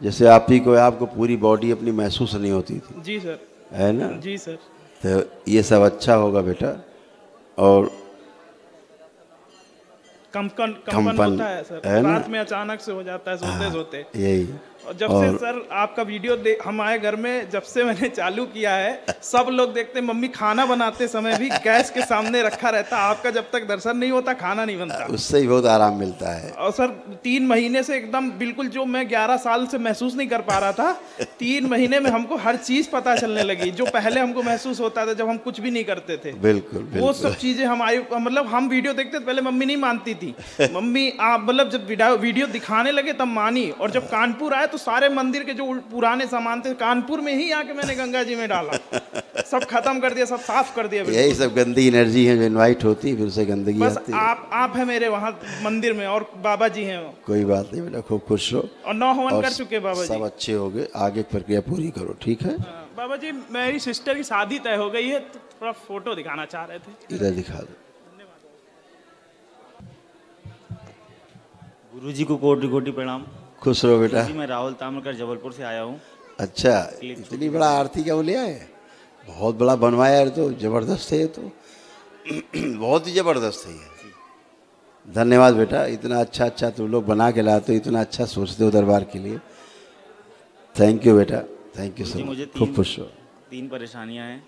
जैसे आप ही को आपको पूरी बॉडी अपनी महसूस नहीं होती थी, जी सर, है ना? जी सर। तो ये सब अच्छा होगा बेटा। और कंपन होता है सर, रात में अचानक से हो जाता है सोते सोते। यही। और जब से सर आपका वीडियो हम आए घर में, जब से मैंने चालू किया है सब लोग देखते, मम्मी खाना बनाते समय भी गैस के सामने रखा रहता, आपका जब तक दर्शन नहीं होता खाना नहीं बनता। उससे ही बहुत आराम मिलता है। और सर 3 महीने से एकदम बिल्कुल जो मैं 11 साल से महसूस नहीं कर पा रहा था, 3 महीने में हमको हर चीज पता चलने लगी जो पहले हमको महसूस होता था जब हम कुछ भी नहीं करते थे। बिल्कुल, बिल्कुल। वो सब चीजें मतलब हम वीडियो देखते थे, पहले मम्मी नहीं मानती थी। मम्मी आप मतलब जब वीडियो दिखाने लगे तब मानी। और जब कानपुर आए तो सारे मंदिर के जो पुराने सामान थे कानपुर में ही आके मैंने गंगा जी में डाला, सब खत्म कर दिया, सब साफ कर दिया। यही सब गंदी एनर्जी है जो इनवाइट होती है, फिर उसे गंदगी बस आती है। आप है मेरे वहाँ मंदिर में और बाबा जी हैं। कोई बात नहीं बेटा, खूब खुश रहो। और 9 हवन कर चुके बाबा जी। सब अच्छे हो गए, आगे प्रक्रिया पूरी करो, ठीक है? बाबा जी मेरी सिस्टर की शादी तय हो गई है, तो थोड़ा फोटो दिखाना चाह रहे थे। इधर दिखा दो। गुरुजी को कोटि कोटि प्रणाम। खुश रहो बेटा। जी मैं राहुल ताम्रकर जबलपुर से आया हूँ। अच्छा, इतनी बड़ा आरती का वो ले आए? बहुत बड़ा बनवाया है, तो जबरदस्त है ये तो। बहुत ही जबरदस्त है ये। धन्यवाद बेटा, इतना अच्छा तुम लोग बना के लाते हो, इतना अच्छा सोचते हो दरबार के लिए। थैंक यू बेटा, थैंक यू सर। मुझे खूब खुश हो। 3 परेशानियाँ हैं।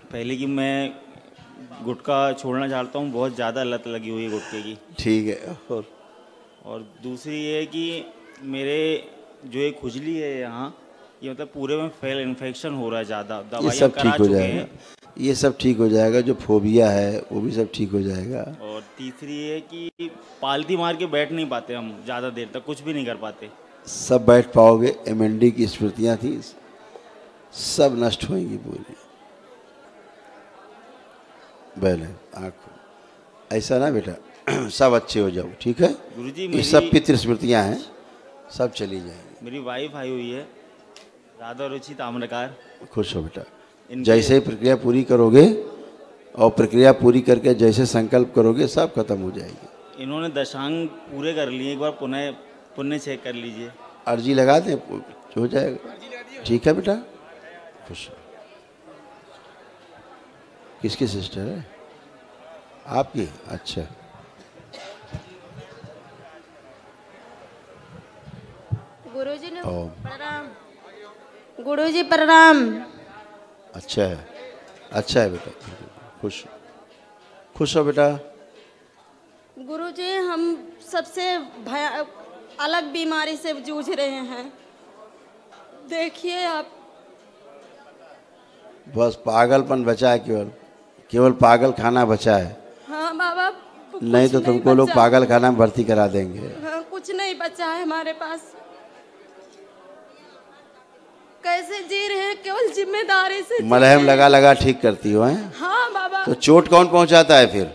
पहले कि मैं गुटखा छोड़ना चाहता हूँ, बहुत ज़्यादा लत लगी हुई है गुटखे की। ठीक है। और दूसरी ये है कि मेरे जो एक खुजली है यहाँ, ये मतलब पूरे में फैल इन्फेक्शन हो रहा है ज़्यादा। ये सब ठीक हो जाएगा, ये सब ठीक हो जाएगा। जो फोबिया है वो भी सब ठीक हो जाएगा। और तीसरी है कि पालती मार के बैठ नहीं पाते हम ज़्यादा देर तक, कुछ भी नहीं कर पाते। सब बैठ पाओगे। एमएनडी की स्मृतियाँ थी, सब नष्ट होंगी पूरी। पहले आँख ऐसा ना बेटा, सब अच्छे हो जाओ, ठीक है? गुरुजी ये सब पितृ स्मृतियाँ हैं, सब चली जाएंगी। मेरी वाइफ आई हुई है, राधा रुचि ताम्रकार। खुश हो बेटा। जैसे प्रक्रिया पूरी करोगे और प्रक्रिया पूरी करके जैसे संकल्प करोगे, सब खत्म हो जाएगी। इन्होंने दशांग पूरे कर लिए, एक बार पुण्य चेक कर लीजिए। अर्जी लगा दें, हो जाएगा। ठीक है बेटा, खुश हो। किसकी सिस्टर है? आपकी? अच्छा। गुरुजी ने प्रणाम। गुरुजी प्रणाम। अच्छा है, अच्छा है बेटा, खुश हो बेटा। गुरुजी हम सबसे अलग बीमारी से जूझ रहे हैं, देखिए आप। बस पागलपन बचा है, केवल पागल खाना बचा है। हाँ बाबा, नहीं तो तुमको लोग पागल खाना में भर्ती करा देंगे। हाँ, कुछ नहीं बचा है हमारे पास। कैसे जी रहे हैं, केवल जिम्मेदारी से। मलहम लगा लगा ठीक करती हो हैं? हाँ बाबा। तो चोट कौन पहुंचाता है फिर?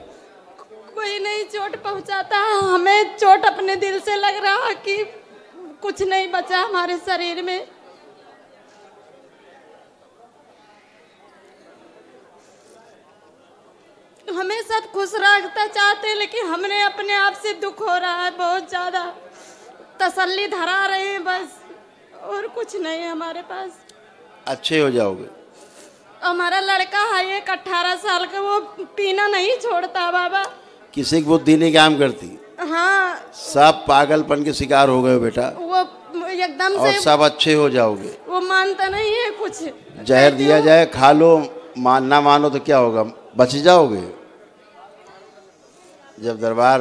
कोई नहीं चोट पहुंचाता है, हमें चोट अपने दिल से लग रहा है कि कुछ नहीं बचा हमारे शरीर में। हमेशा खुश रखता चाहते हैं, लेकिन हमने अपने आप से दुख हो रहा है बहुत ज़्यादा। तसल्ली धरा रहे हैं बस, और कुछ नहीं है हमारे पास। अच्छे हो जाओगे। हमारा लड़का है एक 18 साल का, वो पीना नहीं छोड़ता बाबा। किसी की बुद्धि नहीं काम करती। हाँ, सब पागलपन के शिकार हो गए बेटा, वो एकदम और से सब अच्छे हो जाओगे। वो मानता नहीं है कुछ। जहर दिया जाए खा लो, ना मानो तो क्या होगा, बच जाओगे। जब दरबार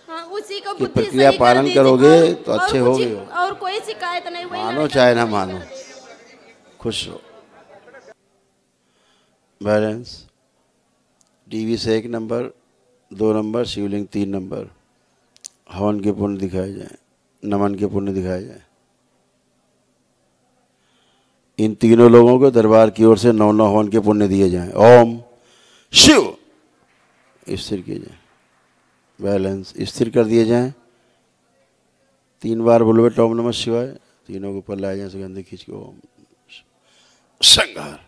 हाँ, उसी को की बुद्धि प्रक्रिया सही कर पालन दीजिए। करोगे तो अच्छे और हो कुछ- गए। और कोई शिकायत नहीं। वही मानो चाहे ना मानो, खुश रहो। बैलेंस टीवी से 1 नंबर, 2 नंबर, शिवलिंग 3 नंबर। हवन के पुण्य दिखाए जाए, नमन के पुण्य दिखाए जाए। इन तीनों लोगों को दरबार की ओर से 9 हवन के पुण्य दिए जाएं। ओम शिव स्थिर किए जाए। बैलेंस स्थिर कर दिए जाएं। 3 बार बोलो बेटा ओम नमः शिवाय। तीनों को ऊपर लाए जाए, सुगंध खींच के ओम संहार।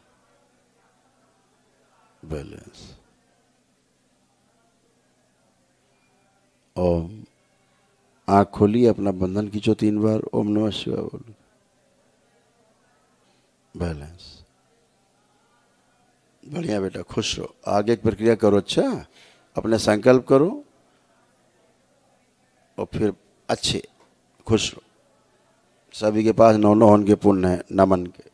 बैलेंस ओम। आँख खोलिए, अपना बंधन खींचो 3 बार, ओम नमः शिवाय बोलो। बैलेंस बढ़िया बेटा, खुश रहो। आगे की प्रक्रिया करो। अच्छा, अपने संकल्प करो और फिर अच्छे खुश रहो। सभी के पास 9 हवन के पुण्य है नमन के।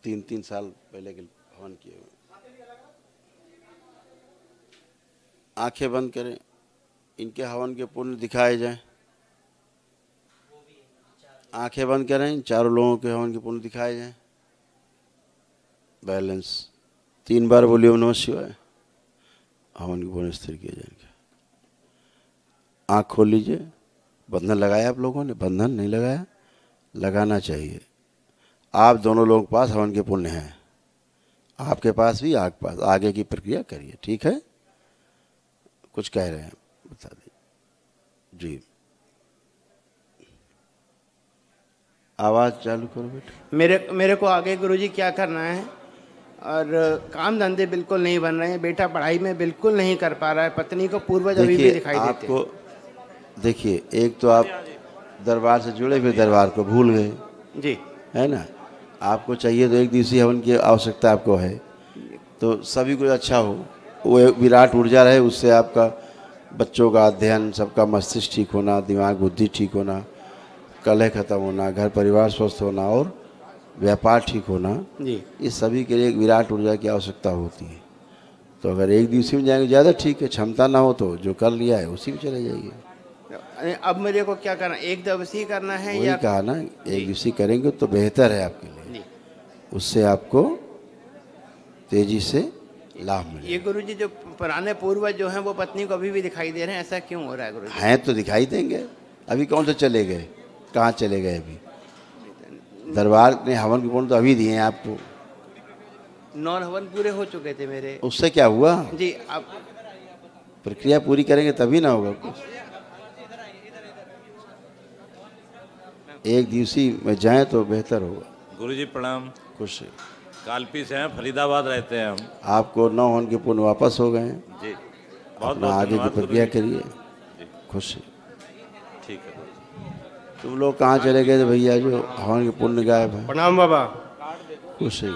तीन साल पहले के हवन किए हुए। आंखें बंद करें, इनके हवन के पुण्य दिखाए जाएं। आंखें बंद करें, इन चारों लोगों के हवन के पुण्य दिखाए जाएं। बैलेंस 3 बार बोलिए ओम नमः शिवाय। हवन के पुण्य स्थिर किए जाएंगे। आँख खोल लीजिए। बंधन लगाया आप लोगों ने? बंधन नहीं लगाया, लगाना चाहिए। आप दोनों लोगों के पास हवन के पुण्य हैं, आपके पास भी, आपके पास। आगे की प्रक्रिया करिए, ठीक है? कुछ कह रहे हैं, बता दीजिए जी। आवाज़ चालू करो बेटा। मेरे को आगे गुरुजी क्या करना है? और काम धंधे बिल्कुल नहीं बन रहे हैं। बेटा पढ़ाई में बिल्कुल नहीं कर पा रहा है। पत्नी को पूर्वज अभी भी दिखाई देते हैं। देखिए, एक तो आप दरबार से जुड़े, फिर दरबार को भूल गए जी, है ना? आपको चाहिए तो 1 दिवसीय हवन की आवश्यकता आपको है, तो सभी कुछ अच्छा हो, वो एक विराट ऊर्जा रहे। उससे आपका बच्चों का अध्ययन, सबका मस्तिष्क ठीक होना, दिमाग बुद्धि ठीक होना, कलह खत्म होना, घर परिवार स्वस्थ होना और व्यापार ठीक होना जी, इस सभी के लिए एक विराट ऊर्जा की आवश्यकता होती है। तो अगर 1 दिवसीय में जाएंगे ज़्यादा ठीक है, क्षमता ना हो तो जो कर लिया है उसी में चले जाइए। अब मेरे को क्या करना? 1 दिवसीय करना है वही या कहा ना, 1 दिवसीय करेंगे तो बेहतर है आपके लिए, उससे आपको तेजी से लाभ मिले। ये गुरुजी जो पुराने पूर्वज जो हैं वो पत्नी को अभी भी दिखाई दे रहे हैं, ऐसा क्यों हो रहा है गुरुजी? हैं तो दिखाई देंगे। अभी कौन से चले गए? कहाँ चले गए? अभी दरबार ने हवन के पुण्य तो अभी दिए हैं आपको। 9 हवन पूरे हो चुके थे मेरे। उससे क्या हुआ जी? अब प्रक्रिया पूरी करेंगे तभी ना होगा कुछ। 1 दिवसीय में जाएं तो बेहतर होगा। गुरुजी प्रणाम। खुश है। कालपी से हैं, फरीदाबाद रहते हैं हम। आपको 9 हवन के पुण्य वापस हो गए हैं जी, बहुत अपना बहुत आगे की धन्यवाद प्रक्रिया गुरुजी। करिए। खुश है। ठीक है। तुम लोग कहाँ चले गए थे भैया जो हवन के पुण्य गायब है? प्रणाम बाबा। खुश है।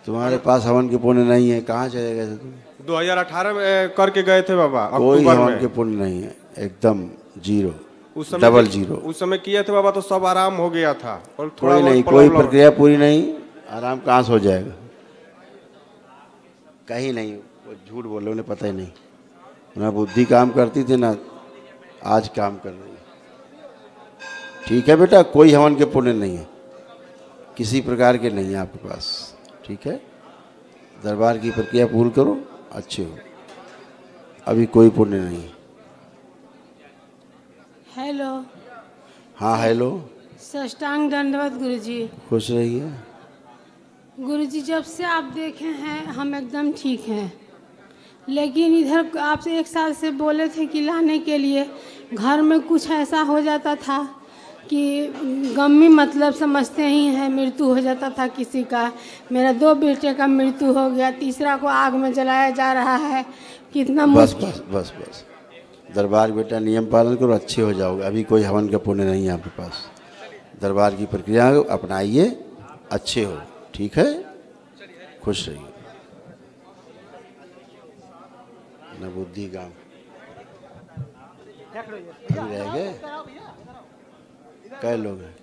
तुम्हारे पास हवन के पुण्य नहीं है, कहाँ चले गए थे तुम? 2018 में करके गए थे बाबा, कोई अक्टूबर हवन में। के पुण्य नहीं है, एकदम जीरो, उस समय डबल जीरो। उस समय किए थे बाबा तो सब आराम हो गया था। और थोड़ा कोई नहीं, बहुत कोई प्रॉब्लम- प्रक्रिया पूरी नहीं, आराम कहाँ से हो जाएगा? कहीं नहीं, वो झूठ बोले, उन्हें पता ही नहीं। ना बुद्धि काम करती थी ना आज काम कर रही है। ठीक है बेटा, कोई हवन के पुण्य नहीं है, किसी प्रकार के नहीं है आपके पास। ठीक है, दरबार की प्रक्रिया पूर्ण करो, अच्छे हो। अभी कोई पुण्य नहीं है। हेलो। हाँ हेलो। साष्टांग दंडवत गुरुजी। खुश रहिए। गुरुजी, जब से आप देखे हैं हम एकदम ठीक हैं, लेकिन इधर आपसे 1 साल से बोले थे कि लाने के लिए घर में कुछ ऐसा हो जाता था कि गमी मतलब समझते ही हैं, मृत्यु हो जाता था किसी का। मेरा 2 बेटे का मृत्यु हो गया, तीसरा को आग में जलाया जा रहा है। कितना बस मुश्किल। बस बस बस दरबार बेटा नियम पालन करो, अच्छे हो जाओगे। अभी कोई हवन का पुण्य नहीं है आपके पास। दरबार की प्रक्रिया अपनाइए, अच्छे हो, ठीक है, खुश रहिए। न बुद्धि गाँव अभी रह गए, कै लोग हैं?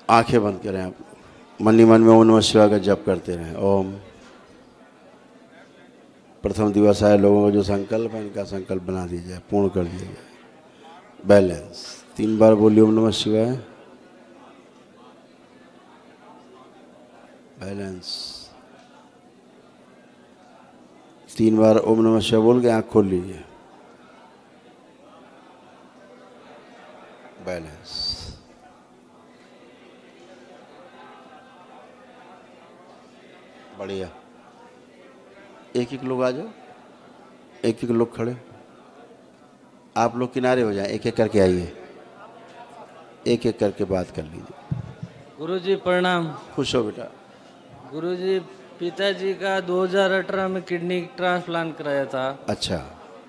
आंखें बंद करें आप, मन ही मन में ओम नमः शिवाय का जप करते रहें। ओम। प्रथम दिवस आए लोगों का जो संकल्प है, इनका संकल्प बना दीजिए, पूर्ण कर दिया जाए। बैलेंस 3 बार बोलिए ओम नमः शिवाय। बैलेंस 3 बार ओम नमः शिवाय बोल के आँख खोल लीजिए। बैलेंस। बढ़िया। एक एक लोग आ जाओ, एक एक लोग खड़े। आप लोग किनारे हो जाएं, एक एक करके आइए, एक एक करके बात कर लीजिए। गुरुजी प्रणाम। खुश हो बेटा। गुरुजी पिताजी का 2018 में किडनी ट्रांसप्लांट कराया था। अच्छा।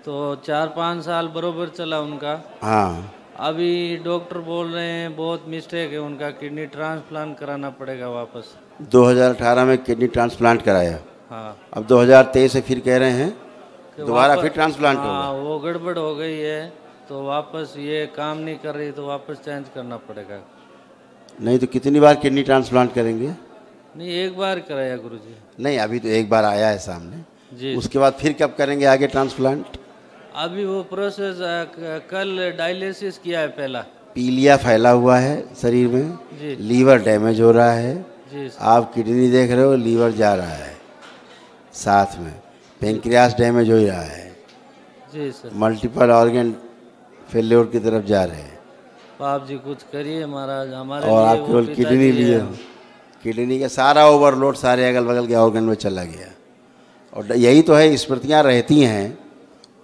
तो 4-5 साल बरोबर चला उनका। हाँ। अभी डॉक्टर बोल रहे हैं बहुत मिस्टेक है उनका, किडनी ट्रांसप्लांट कराना पड़ेगा वापस। 2018 में किडनी ट्रांसप्लांट कराया। हाँ। अब 2023 से फिर कह रहे हैं दोबारा फिर ट्रांसप्लांट होगा। हाँ, वो गड़बड़ हो गई है तो वापस ये काम नहीं कर रही तो वापस चेंज करना पड़ेगा। नहीं तो कितनी बार किडनी ट्रांसप्लांट करेंगे? नहीं, एक बार कराया गुरुजी। नहीं, अभी तो एक बार आया है सामने जी। उसके बाद फिर कब करेंगे आगे ट्रांसप्लांट? अभी वो प्रोसेस कल डायलिसिस किया है पहला। पीलिया फैला हुआ है शरीर में जी। लीवर डैमेज हो रहा है जी। आप किडनी देख रहे हो, लीवर जा रहा है, साथ में पेंक्रियास डैमेज हो रहा है जी सर। मल्टीपल ऑर्गन फेल्योर की तरफ जा रहे हैं। आप जी कुछ करिए महाराज हमारे और लिए। आप केवल किडनी भी है, किडनी का सारा ओवरलोड सारे अगल बगल के ऑर्गन में चला गया। और यही तो है, स्मृतियाँ रहती हैं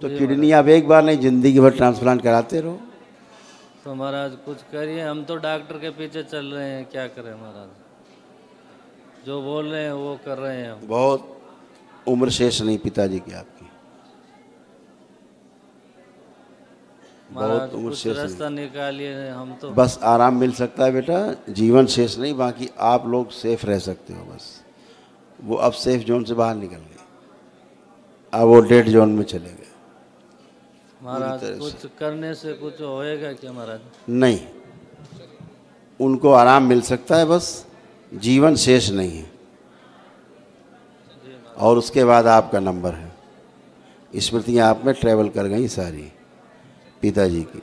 तो किडनी आप एक बार नहीं जिंदगी भर ट्रांसप्लांट कराते रहो। तो महाराज कुछ करिए, हम तो डॉक्टर के पीछे चल रहे हैं, क्या करें महाराज, जो बोल रहे हैं वो कर रहे हैं हम। बहुत उम्र शेष नहीं पिताजी की आपकी, बहुत उम्र कुछ शेष रास्ता नहीं। निकालिए, हम तो बस आराम मिल सकता है बेटा, जीवन शेष नहीं, बाकी आप लोग सेफ रह सकते हो। बस वो अब सेफ जोन से बाहर निकल गए, अब वो डेड जोन में चले गए। महाराज कुछ करने से कुछ होएगा क्या महाराज? नहीं, उनको आराम मिल सकता है, बस जीवन शेष नहीं है। और उसके बाद आपका नंबर है, स्मृतियाँ आप में ट्रेवल कर गई सारी पिताजी की।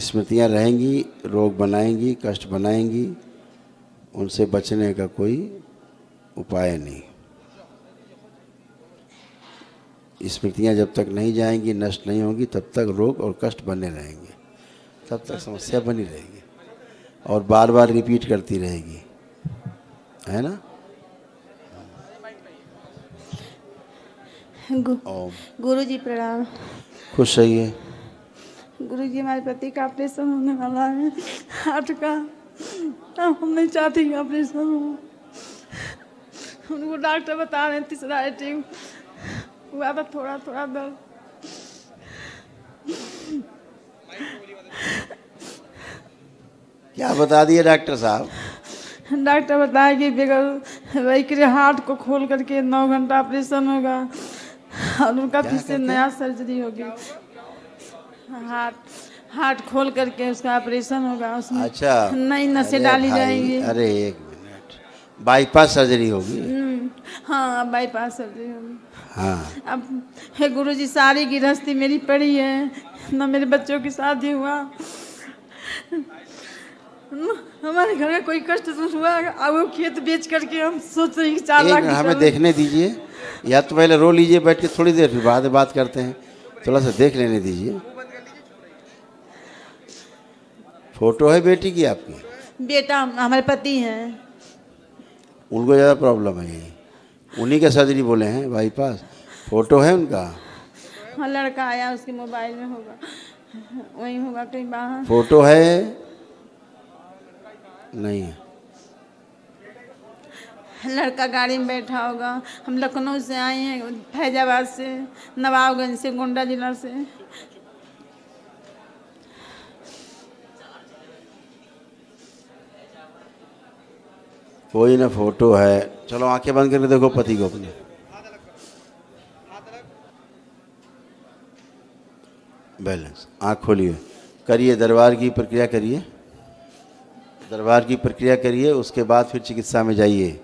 स्मृतियाँ रहेंगी, रोग बनाएंगी, कष्ट बनाएंगी, उनसे बचने का कोई उपाय नहीं। स्मृतियाँ जब तक नहीं जाएंगी, नष्ट नहीं होंगी, तब तक रोग और कष्ट बने रहेंगे, तब तक समस्या बनी रहेगी और बार बार रिपीट करती रहेगी, है ना? गुरु जी प्रणाम। खुश रहिए। गुरु जी हमारे पति का ऑपरेशन होने वाला है हार्ट का, हम नहीं चाहते कि ऑपरेशन हो। उनको डॉक्टर बता रहे हैं 3रा अटैक हुआ था, थोड़ा थोड़ा दर्द। क्या बता दिए डॉक्टर साहब? डॉक्टर बताया कि बगैर वही के हार्ट को खोल करके 9 घंटा ऑपरेशन होगा और उनका फिर से नया सर्जरी होगी। हार्ट खोल करके उसका ऑपरेशन होगा, उसमें अच्छा, नई नसें डाली जाएंगी। अरे एक मिनट, बाईपास सर्जरी होगी? हाँ, बाईपास सर्जरी होगी। हाँ। अब हे गुरु जी, सारी गृहस्थी मेरी पड़ी है, न मेरे बच्चों की शादी हुआ, हमारे घर में कोई कष्ट हुआ। अब वो खेत बेच करके हम सोच रहे हैं कि 4 लाख हमें देखने दीजिए, या तो पहले रो लीजिए बैठ के थोड़ी देर, फिर बाद में बात करते हैं, थोड़ा सा देख लेने दीजिए। फोटो है बेटी की आपकी? बेटा हमारे पति हैं। उनको ज़्यादा प्रॉब्लम है यही? उन्हीं का सर्जरी बोले हैं बाईपास। फोटो है उनका? हाँ, लड़का आया, उसके मोबाइल में होगा, वही होगा कहीं बाहर। फोटो है? नहीं है। लड़का गाड़ी में बैठा होगा। हम लखनऊ से आए हैं, फैजाबाद से, नवाबगंज से, गोंडा जिला से। कोई ना फोटो है। चलो आंखें बंद करके देखो पति को अपने। बैलेंस, आँख खोलिए, करिए दरबार की प्रक्रिया करिए, दरबार की प्रक्रिया करिए, उसके बाद फिर चिकित्सा में जाइए।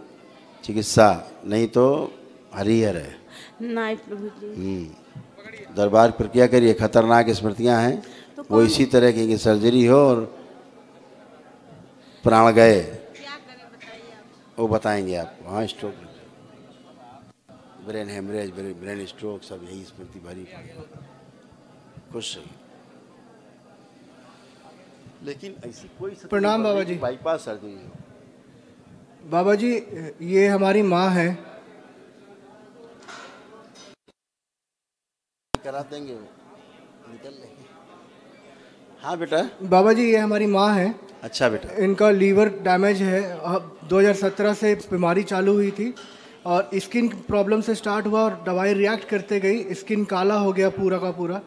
चिकित्सा नहीं तो हरिहर है। नहीं प्रभु जी। दरबार प्रक्रिया करिए। खतरनाक स्मृतियां हैं तो वो इसी तरह की सर्जरी हो और प्राण गए, वो बताएंगे आपको। हाँ, stroke, brain haemorrhage, brain stroke, सब यही स्मृति भरी खुश रही। लेकिन ऐसी कोई प्रणाम बाबा जी। बाईपास सर्जरी हो। बाबा जी, ये हमारी माँ है। करा देंगे वो, निकल लेंगे। हाँ बेटा। बाबा जी, ये हमारी माँ है। अच्छा बेटा। इनका लीवर डैमेज है। 2017 से बीमारी चालू हुई थी और स्किन प्रॉब्लम से स्टार्ट हुआ और दवाई रिएक्ट करते गई, स्किन काला हो गया पूरा का पूरा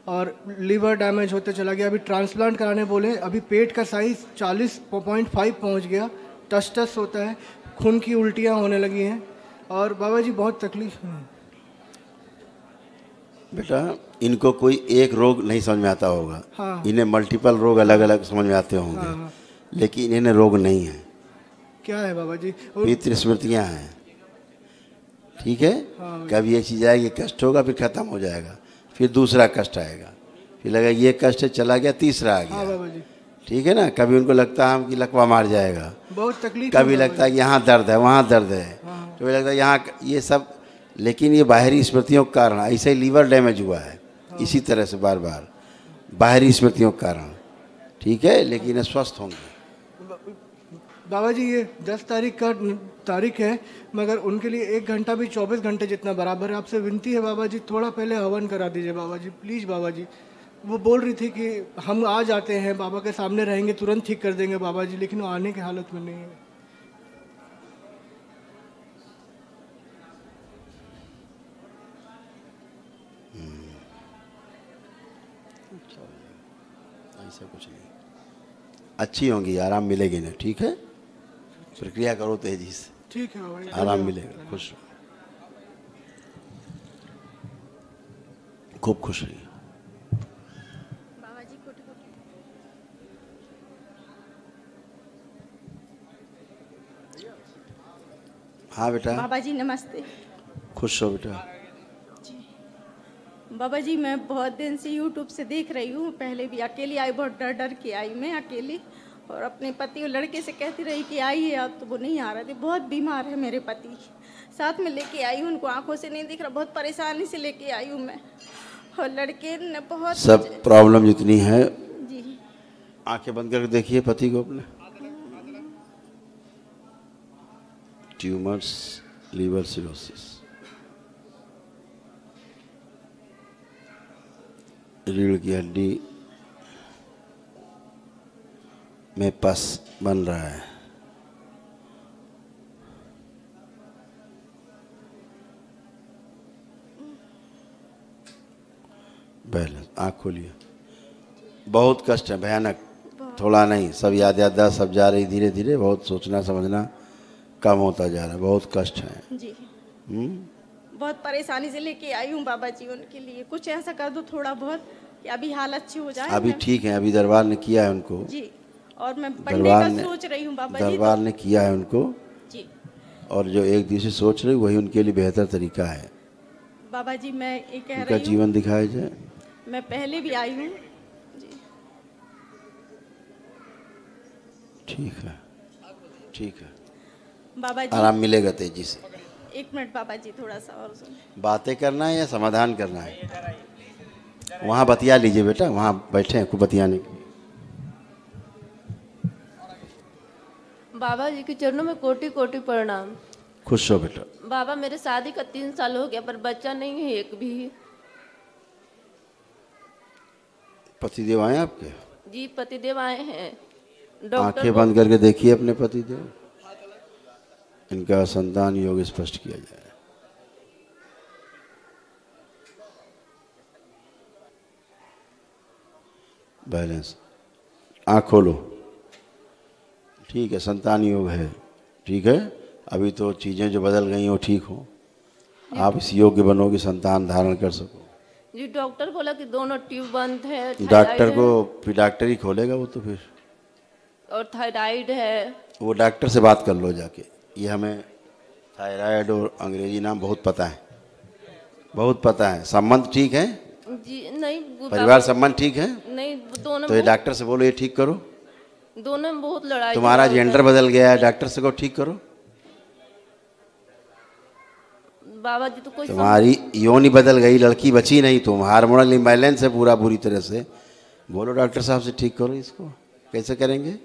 और लीवर डैमेज होते चला गया। अभी ट्रांसप्लांट कराने बोले। अभी पेट का साइज 40.5 पहुंच गया। टस होता है, खून की उल्टियां होने लगी हैं और बाबा जी बहुत तकलीफ है। बेटा, इनको कोई एक रोग नहीं समझ में आता होगा। हाँ। इन्हें मल्टीपल रोग अलग अलग समझ में आते होंगे। हाँ। लेकिन इन्हें रोग नहीं है। क्या है बाबा जी? पितृ स्मृतियाँ हैं, ठीक है। हाँ। कभी एक चीज़ आएगी, कष्ट होगा, फिर खत्म हो जाएगा, फिर दूसरा कष्ट आएगा, फिर लगा ये कष्ट चला गया, तीसरा आ गया। हाँ बाबा जी। ठीक है ना। कभी उनको लगता है कि लकवा मार जाएगा, बहुत तकलीफ। कभी लगता है कि यहाँ दर्द है, वहाँ दर्द है, कभी लगता है यहाँ, ये सब। लेकिन ये बाहरी स्मृतियों के कारण, ऐसे ही लीवर डैमेज हुआ है इसी तरह से बार बार बाहरी स्मृतियों के कारण, ठीक है। लेकिन ये स्वस्थ होंगे। बाबा जी, ये 10 तारीख है, मगर उनके लिए 1 घंटा भी 24 घंटे जितना बराबर है। आपसे विनती है बाबा जी, थोड़ा पहले हवन करा दीजिए बाबा जी, प्लीज़ बाबा जी। वो बोल रही थी कि हम आ जाते हैं, बाबा के सामने रहेंगे, तुरंत ठीक कर देंगे बाबा जी, लेकिन वो आने की हालत में नहीं है। ऐसा कुछ नहीं, अच्छी होंगी, आराम मिलेगी ना, ठीक है। प्रक्रिया करो तेजी से, ठीक है बाबा जी, आराम मिलेगा। खुश रहो, खूब खुश रहिए। हाँ बेटा। बाबा जी नमस्ते। खुश हो बेटा। बाबा जी, मैं बहुत दिन से YouTube से देख रही हूँ। पहले भी अकेली आई, बहुत डर डर के आई मैं अकेली, और अपने पति और लड़के से कहती रही कि आई है आप, तो वो नहीं आ रहे थे। बहुत बीमार है मेरे पति, साथ में लेके आई हूँ, उनको आंखों से नहीं दिख रहा, बहुत परेशानी से लेके आई हूँ मैं। और लड़के ने बहुत सब प्रॉब्लम जितनी है जी, आंखें बंद करके देखिए पति को अपने। ट्यूमर्स, लीवर सिरोसिस, रीढ़ की हड्डी में पस बन रहा है। बैलेंस, आँख खोलिए। बहुत कष्ट है, भयानक, थोड़ा नहीं, सब याद सब जा रही धीरे धीरे। बहुत सोचना समझना कम होता जा रहा है, बहुत कष्ट है जी। बहुत परेशानी से लेके आई हूँ बाबा जी, उनके लिए कुछ ऐसा कर दो थोड़ा बहुत कि अभी हाल अच्छी हो जाए। अभी ठीक है, अभी दरबार ने किया है उनको जी, और मैं पढ़ने का सोच रही हूँ बाबा जी। दरबार ने किया है उनको जी, और जो एक दिवसीय सोच रही वही उनके लिए बेहतर तरीका है। बाबा जी मैं ये कह उनका रही हूँ, जीवन दिखाया जाए। मैं पहले भी आई हूँ जी। ठीक है, ठीक है बाबा जी, आराम मिलेगा तेजी से। 1 मिनट बाबा जी, थोड़ा सा और सुन। बातें करना है या समाधान करना है? वहाँ बतिया लीजिए बेटा, वहाँ बैठे हैं खूब बतियाने के लिए। बाबा जी के चरणों में कोटि कोटि प्रणाम। खुश हो बेटा। बाबा मेरे शादी का 3 साल हो गया पर बच्चा नहीं है एक भी। पतिदेव आए आपके? जी पतिदेव आए हैं। आंखें बंद करके देखिए अपने पतिदेव, इनका संतान योग स्पष्ट किया जाए। बैलेंस, आँख खोलो। ठीक है, संतान योग है। ठीक है, अभी तो चीज़ें जो बदल गई वो ठीक हो, आप इस योग्य बनो कि संतान धारण कर सको। जी डॉक्टर बोला कि दोनों ट्यूब बंद है। डॉक्टर को फिर डॉक्टर ही खोलेगा वो तो फिर, और थायराइड है। वो डॉक्टर से बात कर लो जाके। ये हमें थायराइड और अंग्रेजी नाम बहुत पता है, बहुत पता है। संबंध ठीक है? जी नहीं। परिवार संबंध ठीक है? नहीं दोनों। तो ये डॉक्टर से बोलो ये ठीक करो। दोनों में बहुत लड़ाई। तुम्हारा जेंडर बदल गया है, डॉक्टर से को ठीक करो। बाबा जी तो कोई तुम्हारी योनि बदल गई, लड़की बची नहीं, तुम हार्मोनल इम्बैलेंस है पूरा बुरी तरह से। बोलो डॉक्टर साहब से ठीक करो इसको। कैसे करेंगे?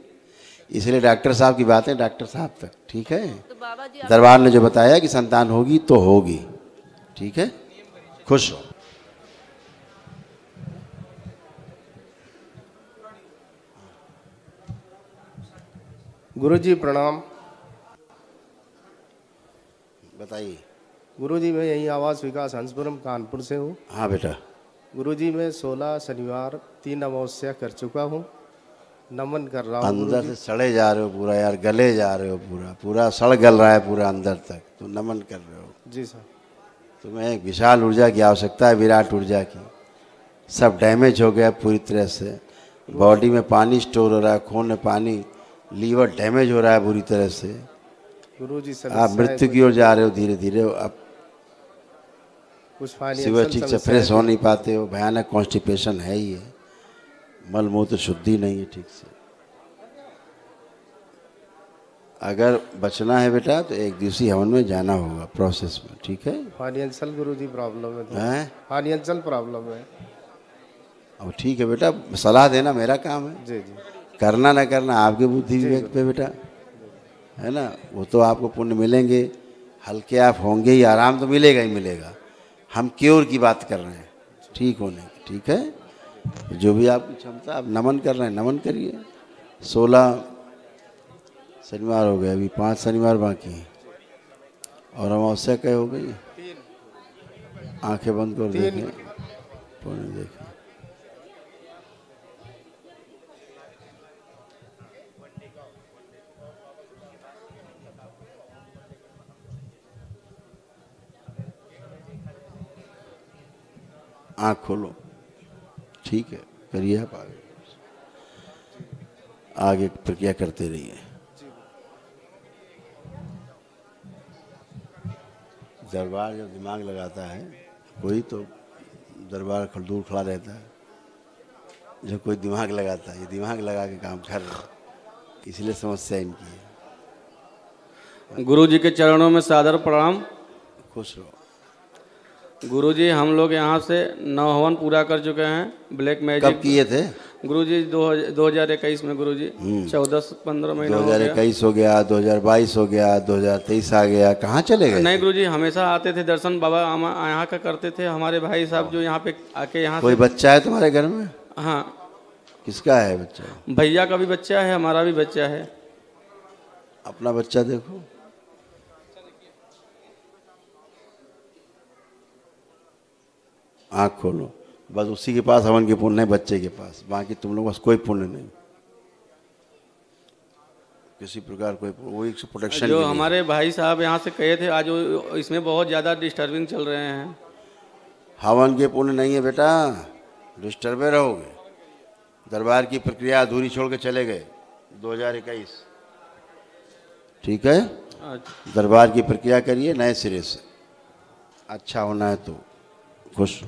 इसलिए डॉक्टर साहब की बातें डॉक्टर साहब तक। ठीक है, तो दरबार ने जो बताया कि संतान होगी तो होगी। ठीक है, खुश हो। गुरुजी प्रणाम। बताइए। गुरुजी मैं यही आवास विकास हंसपुरम कानपुर से हूँ। हाँ बेटा। गुरुजी मैं 16 शनिवार 3 अमावस्या कर चुका हूँ। नमन कर रहा हूँ। अंदर से सड़े जा रहे हो पूरा यार, गले जा रहे हो पूरा, पूरा सड़ गल रहा है पूरा अंदर तक, तो नमन कर रहे हो। जी सर। तुम्हें एक विशाल ऊर्जा की आवश्यकता है, विराट ऊर्जा की। सब डैमेज हो गया पूरी तरह से, बॉडी में पानी स्टोर हो रहा है, खून में पानी, लीवर डैमेज हो रहा है बुरी तरह से। गुरुजी आप मृत्यु की ओर जा रहे हो धीरे धीरे। आप सीवर ठीक से फ्रेश हो नहीं पाते हो, भयानक कॉन्स्टिपेशन है ही है, मल मूत्र शुद्धि नहीं है ठीक से। अगर बचना है बेटा तो एक दिवसीय हवन में जाना होगा प्रोसेस में। ठीक है, फाइनेंशियल गुरुजी प्रॉब्लम है। हैं? फाइनेंशियल प्रॉब्लम है। अब ठीक है बेटा, सलाह देना मेरा काम है। जी जी। करना ना करना आपके बुद्धि विवेक पे बेटा, है ना। वो तो आपको पुण्य मिलेंगे, हल्के आप होंगे ही, आराम तो मिलेगा ही मिलेगा। हम क्योर की बात कर रहे हैं, ठीक होने की। ठीक है, जो भी आपकी क्षमता, आप नमन कर रहे हैं नमन करिए। 16 शनिवार हो गए, अभी 5 शनिवार बाकी हैं और अमावस्या कई हो गई। आंखें बंद कर देखें, पुण्य देखें। आँख खोलो। ठीक है, करिए आप आगे आगे प्रक्रिया करते रहिए। दरबार जब दिमाग लगाता है कोई, तो दरबार दूर खड़ा रहता है। जब कोई दिमाग लगाता है, ये दिमाग लगा के काम कर रहा है, इसलिए समस्या इनकी है। गुरु जी के चरणों में सादर प्रणाम। खुश रहो। गुरुजी हम लोग यहाँ से 9 हवन पूरा कर चुके हैं। ब्लैक मैजिक कब किए थे? गुरुजी 2021 में गुरुजी 14-15 महीना 2021 हो गया, 2022 हो गया, 2023 आ गया। कहाँ चले गए? नहीं गुरुजी, हमेशा आते थे दर्शन, बाबा यहाँ का करते थे। हमारे भाई साहब जो यहाँ पे आके यहाँ कोई बच्चा है तुम्हारे घर में? हाँ। किसका है बच्चा? भैया का भी बच्चा है, हमारा भी बच्चा है। अपना बच्चा देखो। आँख खोलो। बस उसी के पास हवन के पुण्य है, बच्चे के पास। बाकी तुम लोग बस कोई पुण्य नहीं, किसी प्रकार कोई, वो एक प्रोटेक्शन। जो हमारे भाई साहब यहाँ से कहे थे आज, इसमें बहुत ज़्यादा डिस्टर्बिंग चल रहे हैं। हवन के पुण्य नहीं है बेटा, डिस्टर्बे रहोगे। दरबार की प्रक्रिया अधूरी छोड़ के चले गए 2021। ठीक है, दरबार की प्रक्रिया करिए नए सिरे से। अच्छा होना है तो खुश।